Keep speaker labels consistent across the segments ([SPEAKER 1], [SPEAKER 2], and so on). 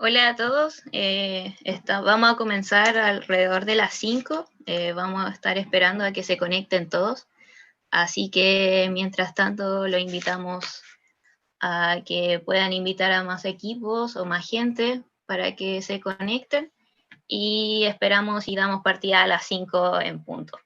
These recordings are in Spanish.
[SPEAKER 1] Hola a todos, vamos a comenzar alrededor de las 5. Vamos a estar esperando a que se conecten todos, así que mientras tanto lo invitamos a que puedan invitar a más equipos o más gente para que se conecten y esperamos y damos partida a las 5 en punto.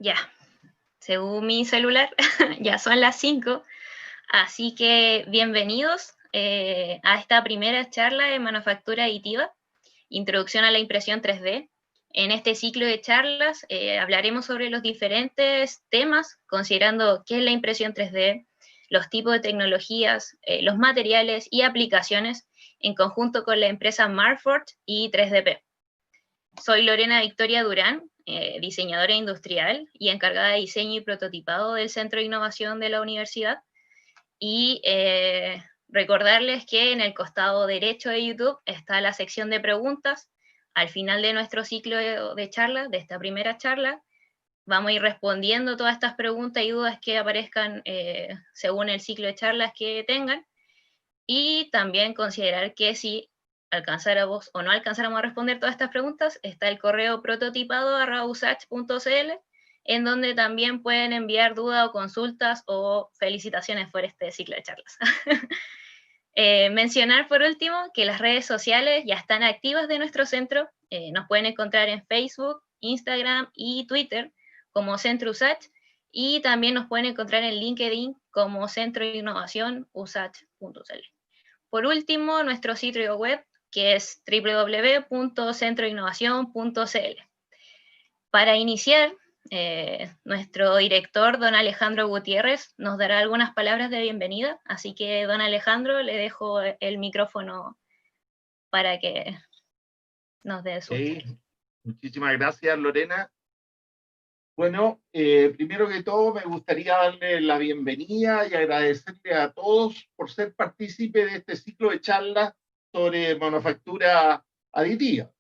[SPEAKER 1] Ya, según mi celular, ya son las 5. Así que bienvenidos a esta primera charla de manufactura aditiva, Introducción a la impresión 3D. En este ciclo de charlas hablaremos sobre los diferentes temas, considerando qué es la impresión 3D, los tipos de tecnologías, los materiales y aplicaciones, en conjunto con la empresa Marford y 3DP. Soy Lorena Victoria Durán, diseñadora industrial y encargada de diseño y prototipado del Centro de Innovación de la Universidad. Y recordarles que en el costado derecho de YouTube está la sección de preguntas. Al final de nuestro ciclo de charlas, de esta primera charla, vamos a ir respondiendo todas estas preguntas y dudas que aparezcan según el ciclo de charlas que tengan. Y también considerar que si alcanzáramos o no alcanzáramos a responder todas estas preguntas, está el correo prototipado@usach.cl, en donde también pueden enviar dudas o consultas o felicitaciones por este ciclo de charlas. Mencionar por último que las redes sociales ya están activas de nuestro centro. Nos pueden encontrar en Facebook, Instagram y Twitter como Centro USACH, y también nos pueden encontrar en LinkedIn como Centro de Innovación usach.cl. Por último, nuestro sitio web, que es www.centroinnovación.cl. Para iniciar, nuestro director, don Alejandro Gutiérrez, nos dará algunas palabras de bienvenida, así que, don Alejandro, le dejo el micrófono para que nos dé su
[SPEAKER 2] Okay.
[SPEAKER 1] historia.
[SPEAKER 2] Muchísimas gracias, Lorena. Bueno, primero que todo me gustaría darle la bienvenida y agradecerle a todos por ser partícipe de este ciclo de charlas sobre manufactura aditiva.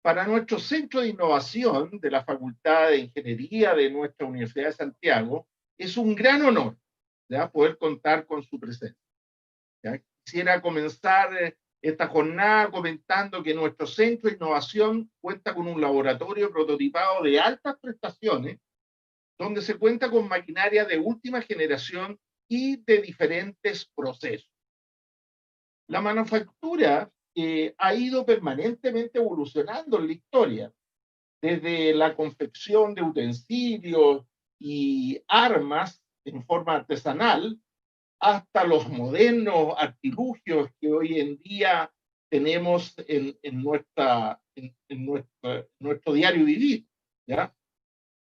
[SPEAKER 2] Para nuestro centro de innovación de la Facultad de Ingeniería de nuestra Universidad de Santiago, es un gran honor, ¿ya?, poder contar con su presencia. ¿Ya? Quisiera comenzar esta jornada comentando que nuestro centro de innovación cuenta con un laboratorio prototipado de altas prestaciones, donde se cuenta con maquinaria de última generación y de diferentes procesos. La manufactura ha ido permanentemente evolucionando en la historia, desde la confección de utensilios y armas en forma artesanal, hasta los modernos artilugios que hoy en día tenemos en nuestro diario vivir, ¿ya?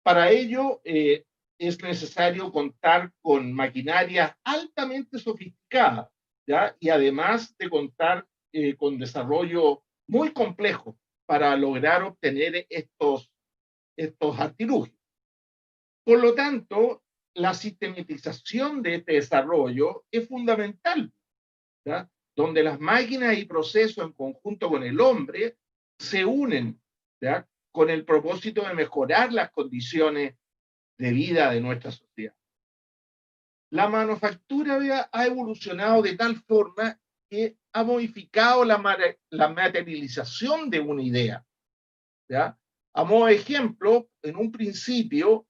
[SPEAKER 2] Para ello es necesario contar con maquinarias altamente sofisticadas, ¿ya? Y además de contar con desarrollo muy complejo para lograr obtener estos artilugios. Por lo tanto, la sistematización de este desarrollo es fundamental, ¿ya? Donde las máquinas y procesos en conjunto con el hombre se unen, ¿ya? Con el propósito de mejorar las condiciones de vida de nuestra sociedad. La manufactura ha evolucionado de tal forma que ha modificado la materialización de una idea, ¿ya? A modo de ejemplo, en un principio,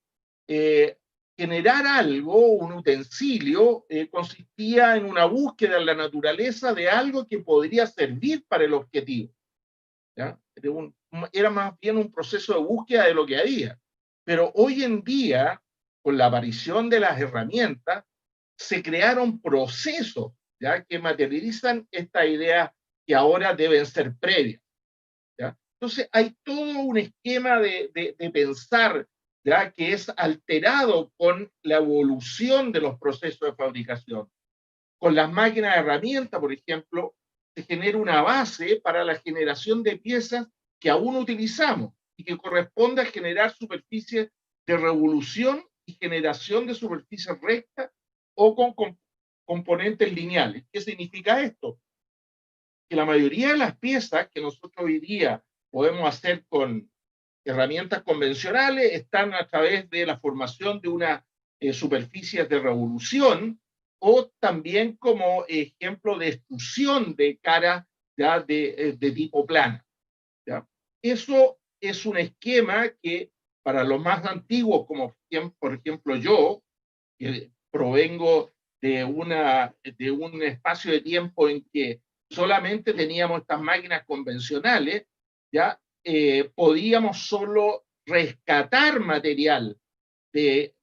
[SPEAKER 2] generar algo, un utensilio, consistía en una búsqueda en la naturaleza de algo que podría servir para el objetivo, ¿ya? Era más bien un proceso de búsqueda de lo que había. Pero hoy en día, con la aparición de las herramientas, se crearon procesos, ¿ya? Que materializan esta idea que ahora deben ser previas, ¿ya? Entonces hay todo un esquema de pensar, ¿ya? Que es alterado con la evolución de los procesos de fabricación. Con las máquinas de herramienta, por ejemplo, se genera una base para la generación de piezas que aún utilizamos y que corresponde a generar superficies de revolución y generación de superficies rectas o con componentes lineales. ¿Qué significa esto? Que la mayoría de las piezas que nosotros hoy día podemos hacer con herramientas convencionales están a través de la formación de una superficie de revolución o también como ejemplo de extrusión de cara ya de tipo plana, ¿ya? Eso es un esquema que para los más antiguos, como por ejemplo yo, que provengo de un espacio de tiempo en que solamente teníamos estas máquinas convencionales, ya podíamos solo rescatar material de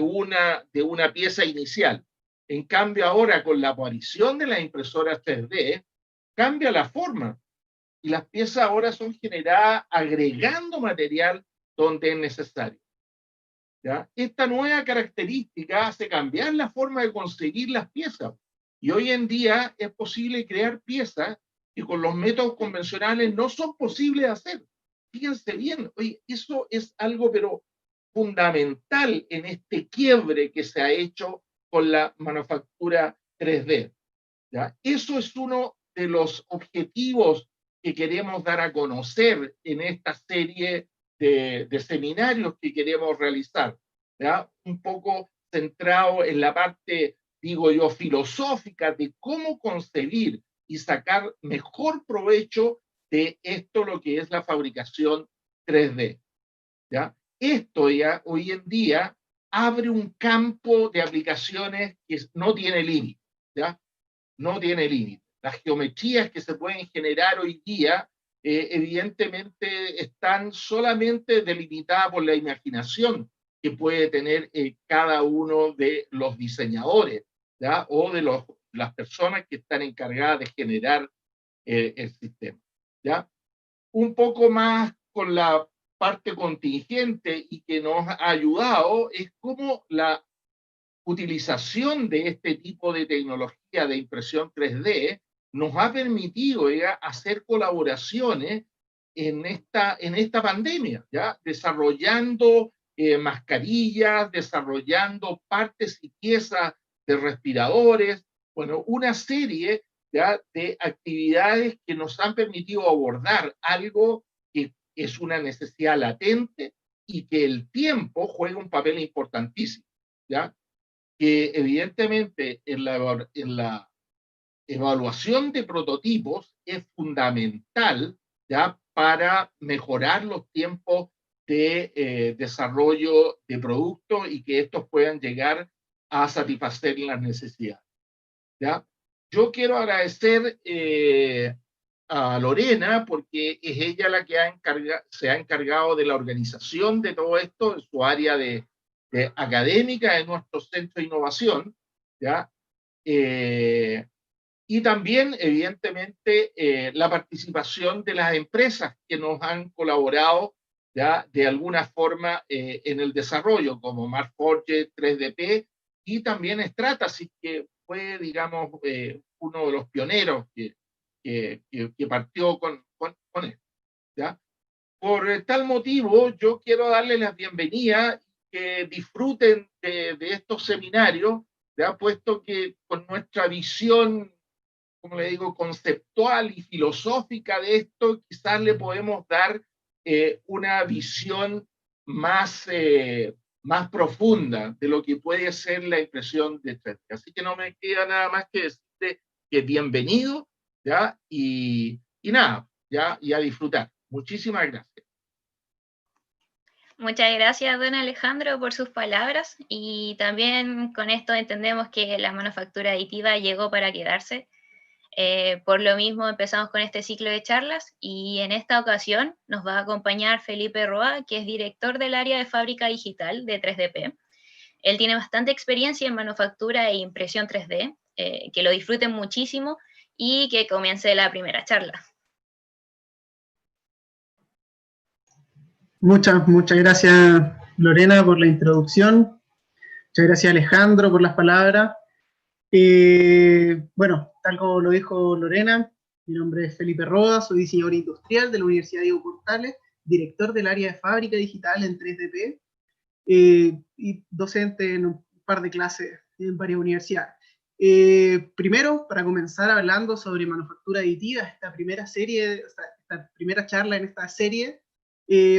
[SPEAKER 2] una pieza inicial. En cambio, ahora con la aparición de las impresoras 3D, cambia la forma y las piezas ahora son generadas agregando material donde es necesario, ¿ya? Esta nueva característica hace cambiar la forma de conseguir las piezas. Y hoy en día es posible crear piezas que con los métodos convencionales no son posibles de hacer. Fíjense bien, oye, eso es algo pero fundamental en este quiebre que se ha hecho con la manufactura 3D, ¿ya? Eso es uno de los objetivos que queremos dar a conocer en esta serie de seminarios que queremos realizar, ¿ya? Un poco centrado en la parte, digo yo, filosófica de cómo concebir y sacar mejor provecho de esto, lo que es la fabricación 3D, ¿ya? Esto ya hoy en día abre un campo de aplicaciones que no tiene límite, ¿ya? No tiene límite. Las geometrías que se pueden generar hoy día, evidentemente, están solamente delimitadas por la imaginación que puede tener cada uno de los diseñadores, ¿ya? O de las personas que están encargadas de generar el sistema, ¿ya? Un poco más con la parte contingente y que nos ha ayudado es cómo la utilización de este tipo de tecnología de impresión 3D nos ha permitido ya hacer colaboraciones en esta pandemia, ¿ya? Desarrollando mascarillas, desarrollando partes y piezas de respiradores, bueno, una serie ya de actividades que nos han permitido abordar algo que es una necesidad latente y que el tiempo juega un papel importantísimo, ¿ya? Que evidentemente en la evaluación de prototipos es fundamental, ¿ya? Para mejorar los tiempos de desarrollo de productos y que estos puedan llegar a satisfacer las necesidades, ¿ya? Yo quiero agradecer a Lorena porque es ella la que se ha encargado de la organización de todo esto en su área de académica de nuestro centro de innovación, ¿ya? Y también, evidentemente, la participación de las empresas que nos han colaborado ya de alguna forma en el desarrollo, como Markforged, 3DP y también Stratasys, que fue, digamos, uno de los pioneros que partió con esto, ¿ya? Por tal motivo, yo quiero darles la bienvenida, que disfruten de estos seminarios, ¿ya? Puesto que con nuestra visión, como le digo, conceptual y filosófica de esto, quizás le podemos dar una visión más profunda de lo que puede ser la impresión de 3D. Así que no me queda nada más que decirte que bienvenido, ¿ya? Y nada, ¿ya? Y a disfrutar. Muchísimas gracias.
[SPEAKER 1] Muchas gracias, don Alejandro, por sus palabras, y también con esto entendemos que la manufactura aditiva llegó para quedarse. Por lo mismo empezamos con este ciclo de charlas y en esta ocasión nos va a acompañar Felipe Roa, que es director del área de fábrica digital de 3DP. Él tiene bastante experiencia en manufactura e impresión 3D, que lo disfruten muchísimo y que comience la primera charla.
[SPEAKER 3] Muchas gracias, Lorena, por la introducción. Muchas gracias, Alejandro, por las palabras. Bueno, tal como lo dijo Lorena, mi nombre es Felipe Roa, soy diseñador industrial de la Universidad Diego Portales, director del área de fábrica digital en 3DP y docente en un par de clases en varias universidades. Primero, para comenzar hablando sobre manufactura aditiva, esta primera charla en esta serie,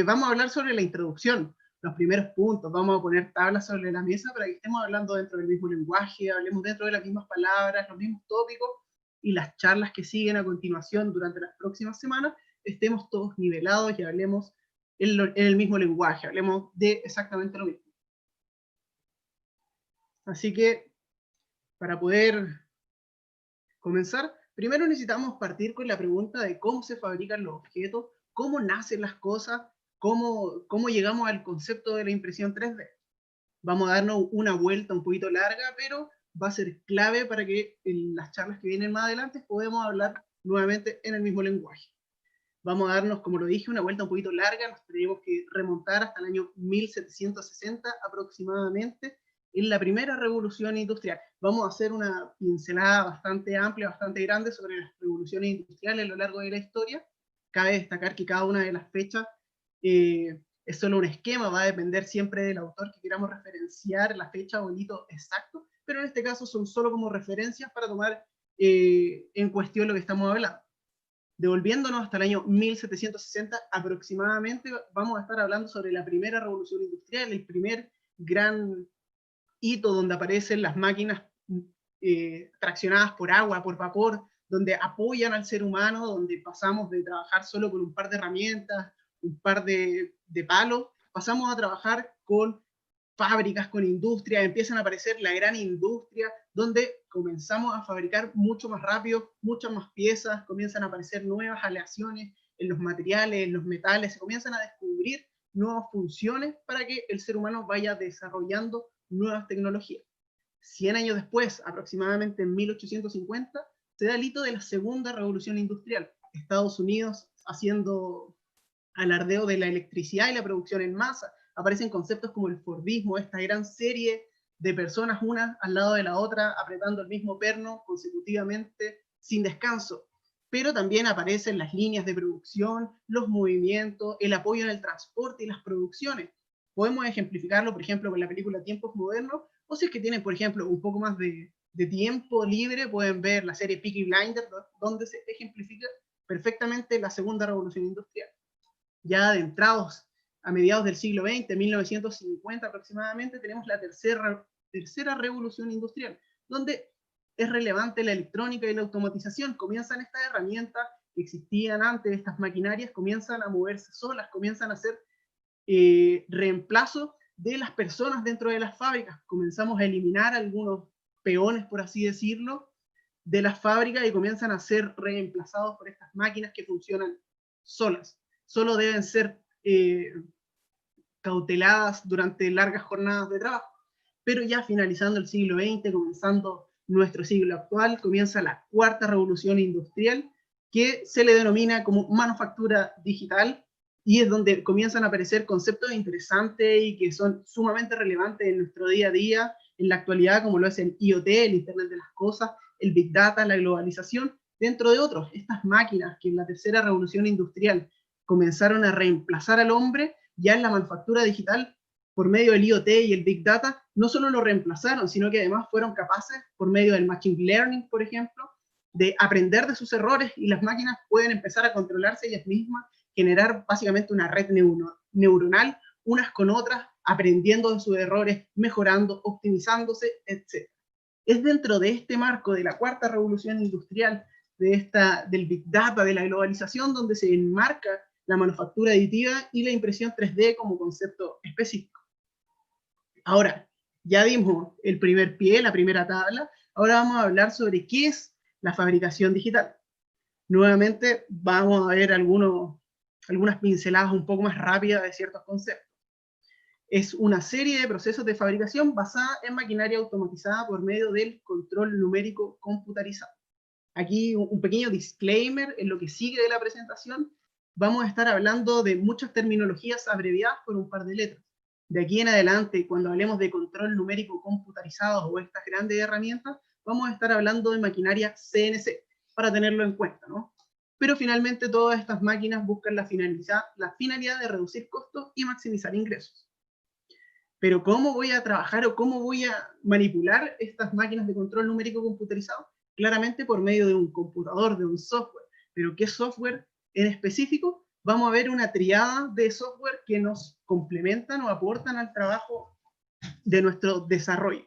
[SPEAKER 3] vamos a hablar sobre la introducción, los primeros puntos, vamos a poner tablas sobre la mesa para que estemos hablando dentro del mismo lenguaje, hablemos dentro de las mismas palabras, los mismos tópicos, y las charlas que siguen a continuación durante las próximas semanas, estemos todos nivelados y hablemos en el mismo lenguaje, hablemos de exactamente lo mismo. Así que, para poder comenzar, primero necesitamos partir con la pregunta de cómo se fabrican los objetos, cómo nacen las cosas, cómo llegamos al concepto de la impresión 3D. Vamos a darnos una vuelta un poquito larga, pero va a ser clave para que en las charlas que vienen más adelante podamos hablar nuevamente en el mismo lenguaje. Vamos a darnos, como lo dije, una vuelta un poquito larga, nos tenemos que remontar hasta el año 1760 aproximadamente, en la primera revolución industrial. Vamos a hacer una pincelada bastante amplia, bastante grande sobre las revoluciones industriales a lo largo de la historia. Cabe destacar que cada una de las fechas es solo un esquema, va a depender siempre del autor que queramos referenciar la fecha o el hito exacto, pero en este caso son solo como referencias para tomar en cuestión lo que estamos hablando. Devolviéndonos hasta el año 1760 aproximadamente, vamos a estar hablando sobre la primera revolución industrial, el primer gran hito donde aparecen las máquinas traccionadas por agua, por vapor, donde apoyan al ser humano, donde pasamos de trabajar solo con un par de herramientas, un par de palos, pasamos a trabajar con fábricas, con industria, empiezan a aparecer la gran industria, donde comenzamos a fabricar mucho más rápido, muchas más piezas, comienzan a aparecer nuevas aleaciones en los materiales, en los metales, se comienzan a descubrir nuevas funciones para que el ser humano vaya desarrollando nuevas tecnologías. 100 años después, aproximadamente en 1850, se da el hito de la segunda revolución industrial. Estados Unidos haciendo alardeo de la electricidad y la producción en masa. Aparecen conceptos como el Fordismo, esta gran serie de personas una al lado de la otra, apretando el mismo perno consecutivamente, sin descanso. Pero también aparecen las líneas de producción, los movimientos, el apoyo en el transporte y las producciones. Podemos ejemplificarlo, por ejemplo, con la película Tiempos Modernos, o si es que tienen, por ejemplo, un poco más de tiempo libre, pueden ver la serie Peaky Blinders, donde se ejemplifica perfectamente la segunda revolución industrial. Ya adentrados a mediados del siglo XX, 1950 aproximadamente, tenemos la tercera revolución industrial, donde es relevante la electrónica y la automatización. Comienzan estas herramientas que existían antes, estas maquinarias, comienzan a moverse solas, comienzan a hacer reemplazo de las personas dentro de las fábricas. Comenzamos a eliminar algunos peones, por así decirlo, de las fábricas y comienzan a ser reemplazados por estas máquinas que funcionan solas. Solo deben ser cauteladas durante largas jornadas de trabajo. Pero ya finalizando el siglo XX, comenzando nuestro siglo actual, comienza la cuarta revolución industrial, que se le denomina como manufactura digital, y es donde comienzan a aparecer conceptos interesantes y que son sumamente relevantes en nuestro día a día, en la actualidad, como lo es el IoT, el Internet de las Cosas, el Big Data, la globalización, dentro de otros. Estas máquinas que en la tercera revolución industrial comenzaron a reemplazar al hombre, ya en la manufactura digital, por medio del IoT y el Big Data, no solo lo reemplazaron, sino que además fueron capaces, por medio del Machine Learning, por ejemplo, de aprender de sus errores, y las máquinas pueden empezar a controlarse ellas mismas, generar básicamente una red neuronal, unas con otras, aprendiendo de sus errores, mejorando, optimizándose, etc. Es dentro de este marco de la cuarta revolución industrial, del Big Data, de la globalización, donde se enmarca la manufactura aditiva y la impresión 3D como concepto específico. Ahora, ya dimos el primer pie, la primera tabla, ahora vamos a hablar sobre qué es la fabricación digital. Nuevamente vamos a ver algunas pinceladas un poco más rápidas de ciertos conceptos. Es una serie de procesos de fabricación basada en maquinaria automatizada por medio del control numérico computarizado. Aquí un pequeño disclaimer en lo que sigue de la presentación. Vamos a estar hablando de muchas terminologías abreviadas por un par de letras. De aquí en adelante, cuando hablemos de control numérico computarizado o estas grandes herramientas, vamos a estar hablando de maquinaria CNC, para tenerlo en cuenta, ¿no? Pero finalmente todas estas máquinas buscan la finalidad de reducir costos y maximizar ingresos. Pero ¿cómo voy a trabajar o cómo voy a manipular estas máquinas de control numérico computarizado? Claramente por medio de un computador, de un software. ¿Pero qué software en específico? Vamos a ver una triada de software que nos complementan o aportan al trabajo de nuestro desarrollo.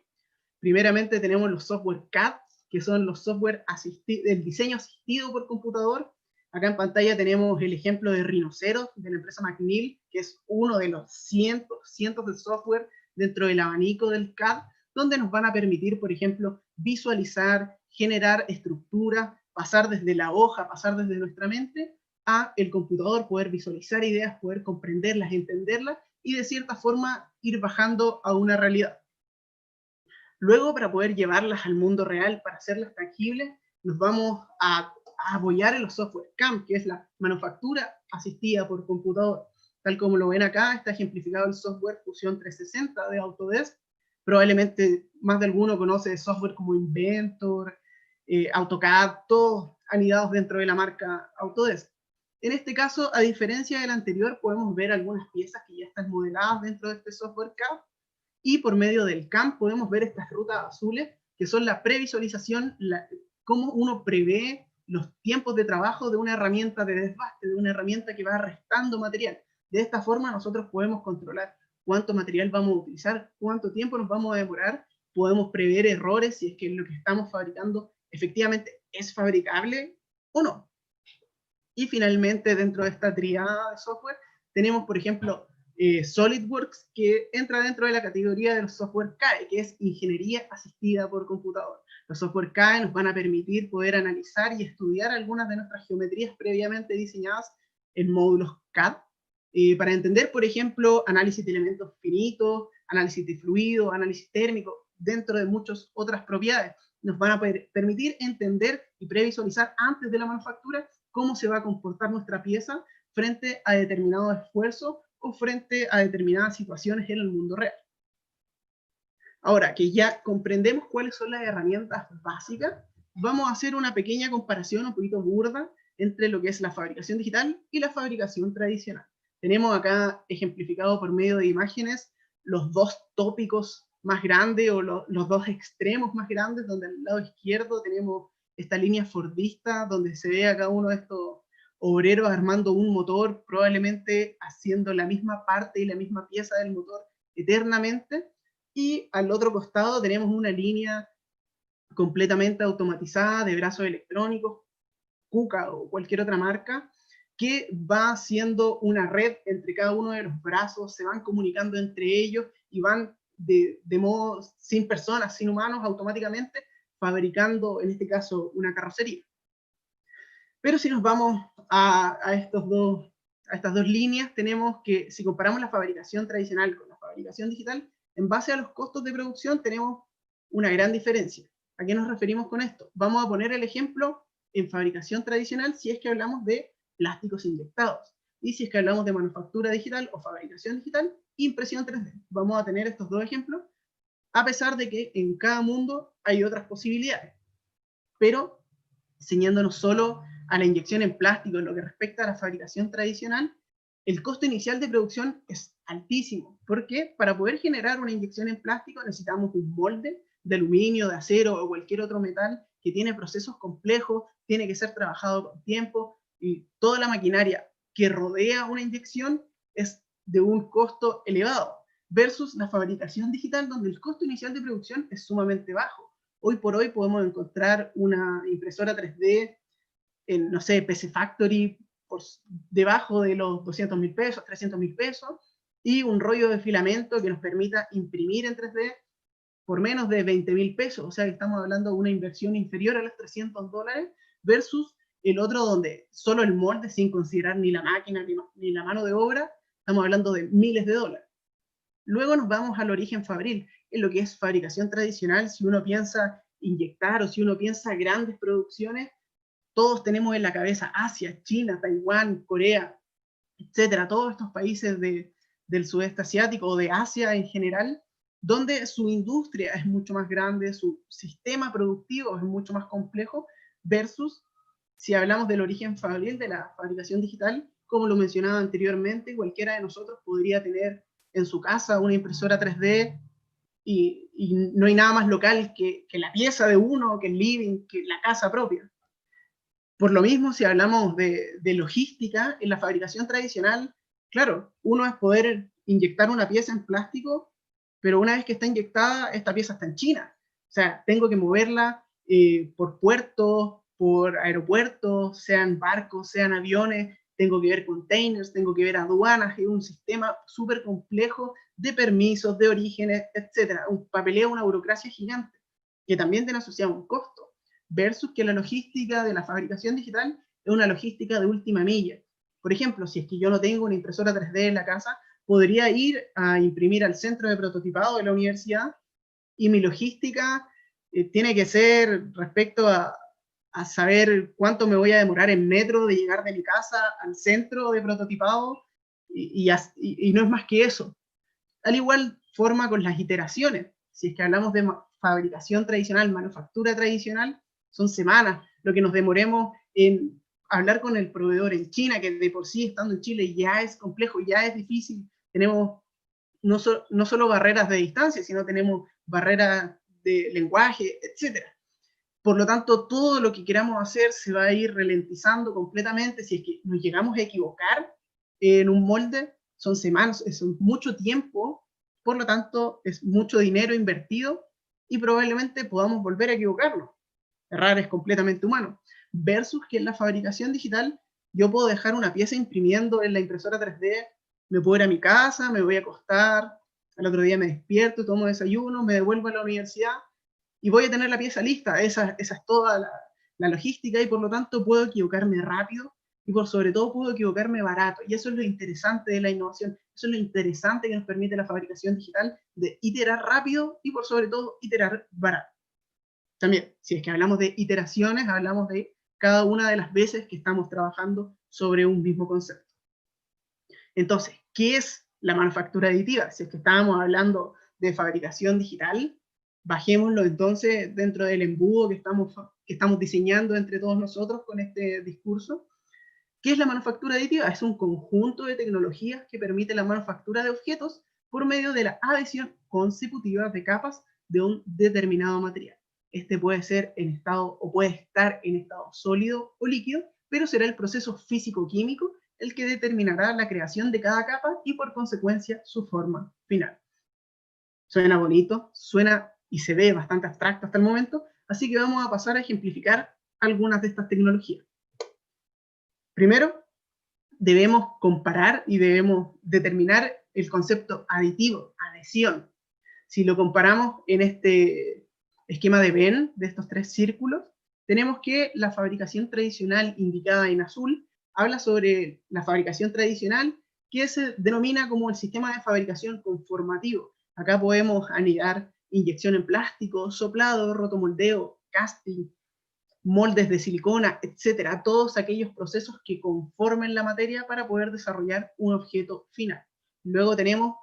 [SPEAKER 3] Primeramente tenemos los software CAD, que son los software del diseño asistido por computador. Acá en pantalla tenemos el ejemplo de Rhinoceros, de la empresa McNeil, que es uno de los cientos de software dentro del abanico del CAD, donde nos van a permitir, por ejemplo, visualizar, generar estructuras, pasar desde la hoja, pasar desde nuestra mente a el computador, poder visualizar ideas, poder comprenderlas, entenderlas, y de cierta forma ir bajando a una realidad. Luego, para poder llevarlas al mundo real, para hacerlas tangibles, nos vamos a apoyar en los software CAM, que es la manufactura asistida por computador. Tal como lo ven acá, está ejemplificado el software Fusion 360 de Autodesk. Probablemente más de alguno conoce software como Inventor, AutoCAD, todos anidados dentro de la marca Autodesk. En este caso, a diferencia del anterior, podemos ver algunas piezas que ya están modeladas dentro de este software CAD, y por medio del CAM podemos ver estas rutas azules, que son la previsualización, cómo uno prevé los tiempos de trabajo de una herramienta de desbaste, de una herramienta que va restando material. De esta forma nosotros podemos controlar cuánto material vamos a utilizar, cuánto tiempo nos vamos a demorar, podemos prever errores si es que lo que estamos fabricando efectivamente es fabricable o no. Y finalmente, dentro de esta triada de software, tenemos, por ejemplo, SolidWorks, que entra dentro de la categoría de los software CAE, que es ingeniería asistida por computador. Los software CAE nos van a permitir poder analizar y estudiar algunas de nuestras geometrías previamente diseñadas en módulos CAD, para entender, por ejemplo, análisis de elementos finitos, análisis de fluido, análisis térmico, dentro de muchas otras propiedades. Nos van a permitir entender y previsualizar antes de la manufactura cómo se va a comportar nuestra pieza frente a determinado esfuerzo o frente a determinadas situaciones en el mundo real. Ahora que ya comprendemos cuáles son las herramientas básicas, vamos a hacer una pequeña comparación un poquito burda entre lo que es la fabricación digital y la fabricación tradicional. Tenemos acá ejemplificado por medio de imágenes los dos tópicos más grandes o los dos extremos más grandes, donde al lado izquierdo tenemos esta línea fordista, donde se ve a cada uno de estos obreros armando un motor, probablemente haciendo la misma parte y la misma pieza del motor eternamente, y al otro costado tenemos una línea completamente automatizada de brazos electrónicos, KUKA o cualquier otra marca, que va haciendo una red entre cada uno de los brazos, se van comunicando entre ellos y van de modo sin personas, sin humanos, automáticamente fabricando, en este caso, una carrocería. Pero si nos vamos a estas dos líneas, tenemos que, si comparamos la fabricación tradicional con la fabricación digital, en base a los costos de producción tenemos una gran diferencia. ¿A qué nos referimos con esto? Vamos a poner el ejemplo en fabricación tradicional si es que hablamos de plásticos inyectados. y si es que hablamos de manufactura digital o fabricación digital, impresión 3D. Vamos a tener estos dos ejemplos, a pesar de que en cada mundo hay otras posibilidades. Pero, ceñiéndonos solo a la inyección en plástico en lo que respecta a la fabricación tradicional, el costo inicial de producción es altísimo, porque para poder generar una inyección en plástico necesitamos un molde de aluminio, de acero o cualquier otro metal que tiene procesos complejos, tiene que ser trabajado con tiempo, y toda la maquinaria que rodea una inyección es de un costo elevado, versus la fabricación digital, donde el costo inicial de producción es sumamente bajo. Hoy por hoy podemos encontrar una impresora 3D en, no sé, PC Factory, por debajo de los 200.000 pesos, 300.000 pesos, y un rollo de filamento que nos permita imprimir en 3D por menos de 20.000 pesos. O sea que estamos hablando de una inversión inferior a los $300, versus el otro donde solo el molde, sin considerar ni la máquina ni la mano de obra, estamos hablando de miles de dólares. Luego nos vamos al origen fabril, en lo que es fabricación tradicional. Si uno piensa inyectar o si uno piensa grandes producciones, todos tenemos en la cabeza Asia, China, Taiwán, Corea, etcétera, todos estos países del sudeste asiático o de Asia en general, donde su industria es mucho más grande, su sistema productivo es mucho más complejo, versus si hablamos del origen fabril de la fabricación digital, como lo mencionaba anteriormente, cualquiera de nosotros podría tener en su casa una impresora 3D y no hay nada más local que la pieza de uno, que el living, que la casa propia. Por lo mismo, si hablamos de logística, en la fabricación tradicional, claro, uno es poder inyectar una pieza en plástico, pero una vez que está inyectada, esta pieza está en China. O sea, tengo que moverla por puertos, por aeropuertos, sean barcos, sean aviones, tengo que ver containers, tengo que ver aduanas, es un sistema súper complejo de permisos, de orígenes, etc. Un papeleo, una burocracia gigante, que también tiene asociado un costo, versus que la logística de la fabricación digital es una logística de última milla. Por ejemplo, si es que yo no tengo una impresora 3D en la casa, podría ir a imprimir al centro de prototipado de la universidad, y mi logística tiene que ser respecto a saber cuánto me voy a demorar en metro de llegar de mi casa al centro de prototipado, y no es más que eso. Al igual forma con las iteraciones. Si es que hablamos de fabricación tradicional, manufactura tradicional, son semanas lo que nos demoremos en hablar con el proveedor en China, que de por sí estando en Chile ya es complejo, ya es difícil. Tenemos no solo barreras de distancia, sino tenemos barreras de lenguaje, etc. Por lo tanto, todo lo que queramos hacer se va a ir ralentizando completamente. Si es que nos llegamos a equivocar en un molde, son semanas, es mucho tiempo, por lo tanto, es mucho dinero invertido y probablemente podamos volver a equivocarnos. Errar es completamente humano. Versus que en la fabricación digital, yo puedo dejar una pieza imprimiendo en la impresora 3D, me puedo ir a mi casa, me voy a acostar, al otro día me despierto, tomo desayuno, me devuelvo a la universidad y voy a tener la pieza lista. Esa es toda la logística, y por lo tanto puedo equivocarme rápido y por sobre todo puedo equivocarme barato. Y eso es lo interesante de la innovación, eso es lo interesante que nos permite la fabricación digital, de iterar rápido y por sobre todo iterar barato. También, si es que hablamos de iteraciones, hablamos de cada una de las veces que estamos trabajando sobre un mismo concepto. Entonces, ¿qué es la manufactura aditiva? Si es que estábamos hablando de fabricación digital, bajémoslo entonces dentro del embudo que estamos diseñando entre todos nosotros con este discurso. ¿Qué es la manufactura aditiva? Es un conjunto de tecnologías que permite la manufactura de objetos por medio de la adición consecutiva de capas de un determinado material. Este puede ser en estado o puede estar en estado sólido o líquido, pero será el proceso físico-químico el que determinará la creación de cada capa y por consecuencia su forma final. Suena bonito, suena y se ve bastante abstracto hasta el momento, así que vamos a pasar a ejemplificar algunas de estas tecnologías. Primero, debemos comparar y debemos determinar el concepto aditivo, adhesión. Si lo comparamos en este esquema de Venn, de estos tres círculos, tenemos que la fabricación tradicional indicada en azul habla sobre la fabricación tradicional, que se denomina como el sistema de fabricación conformativo. Acá podemos anidar inyección en plástico, soplado, rotomoldeo, casting, moldes de silicona, etcétera, todos aquellos procesos que conformen la materia para poder desarrollar un objeto final. Luego tenemos,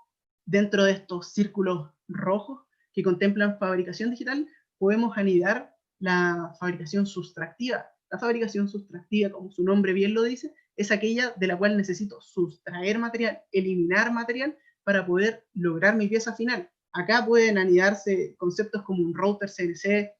[SPEAKER 3] dentro de estos círculos rojos que contemplan fabricación digital, podemos anidar la fabricación sustractiva. La fabricación sustractiva, como su nombre bien lo dice, es aquella de la cual necesito sustraer material, eliminar material, para poder lograr mi pieza final. Acá pueden anidarse conceptos como un router CNC,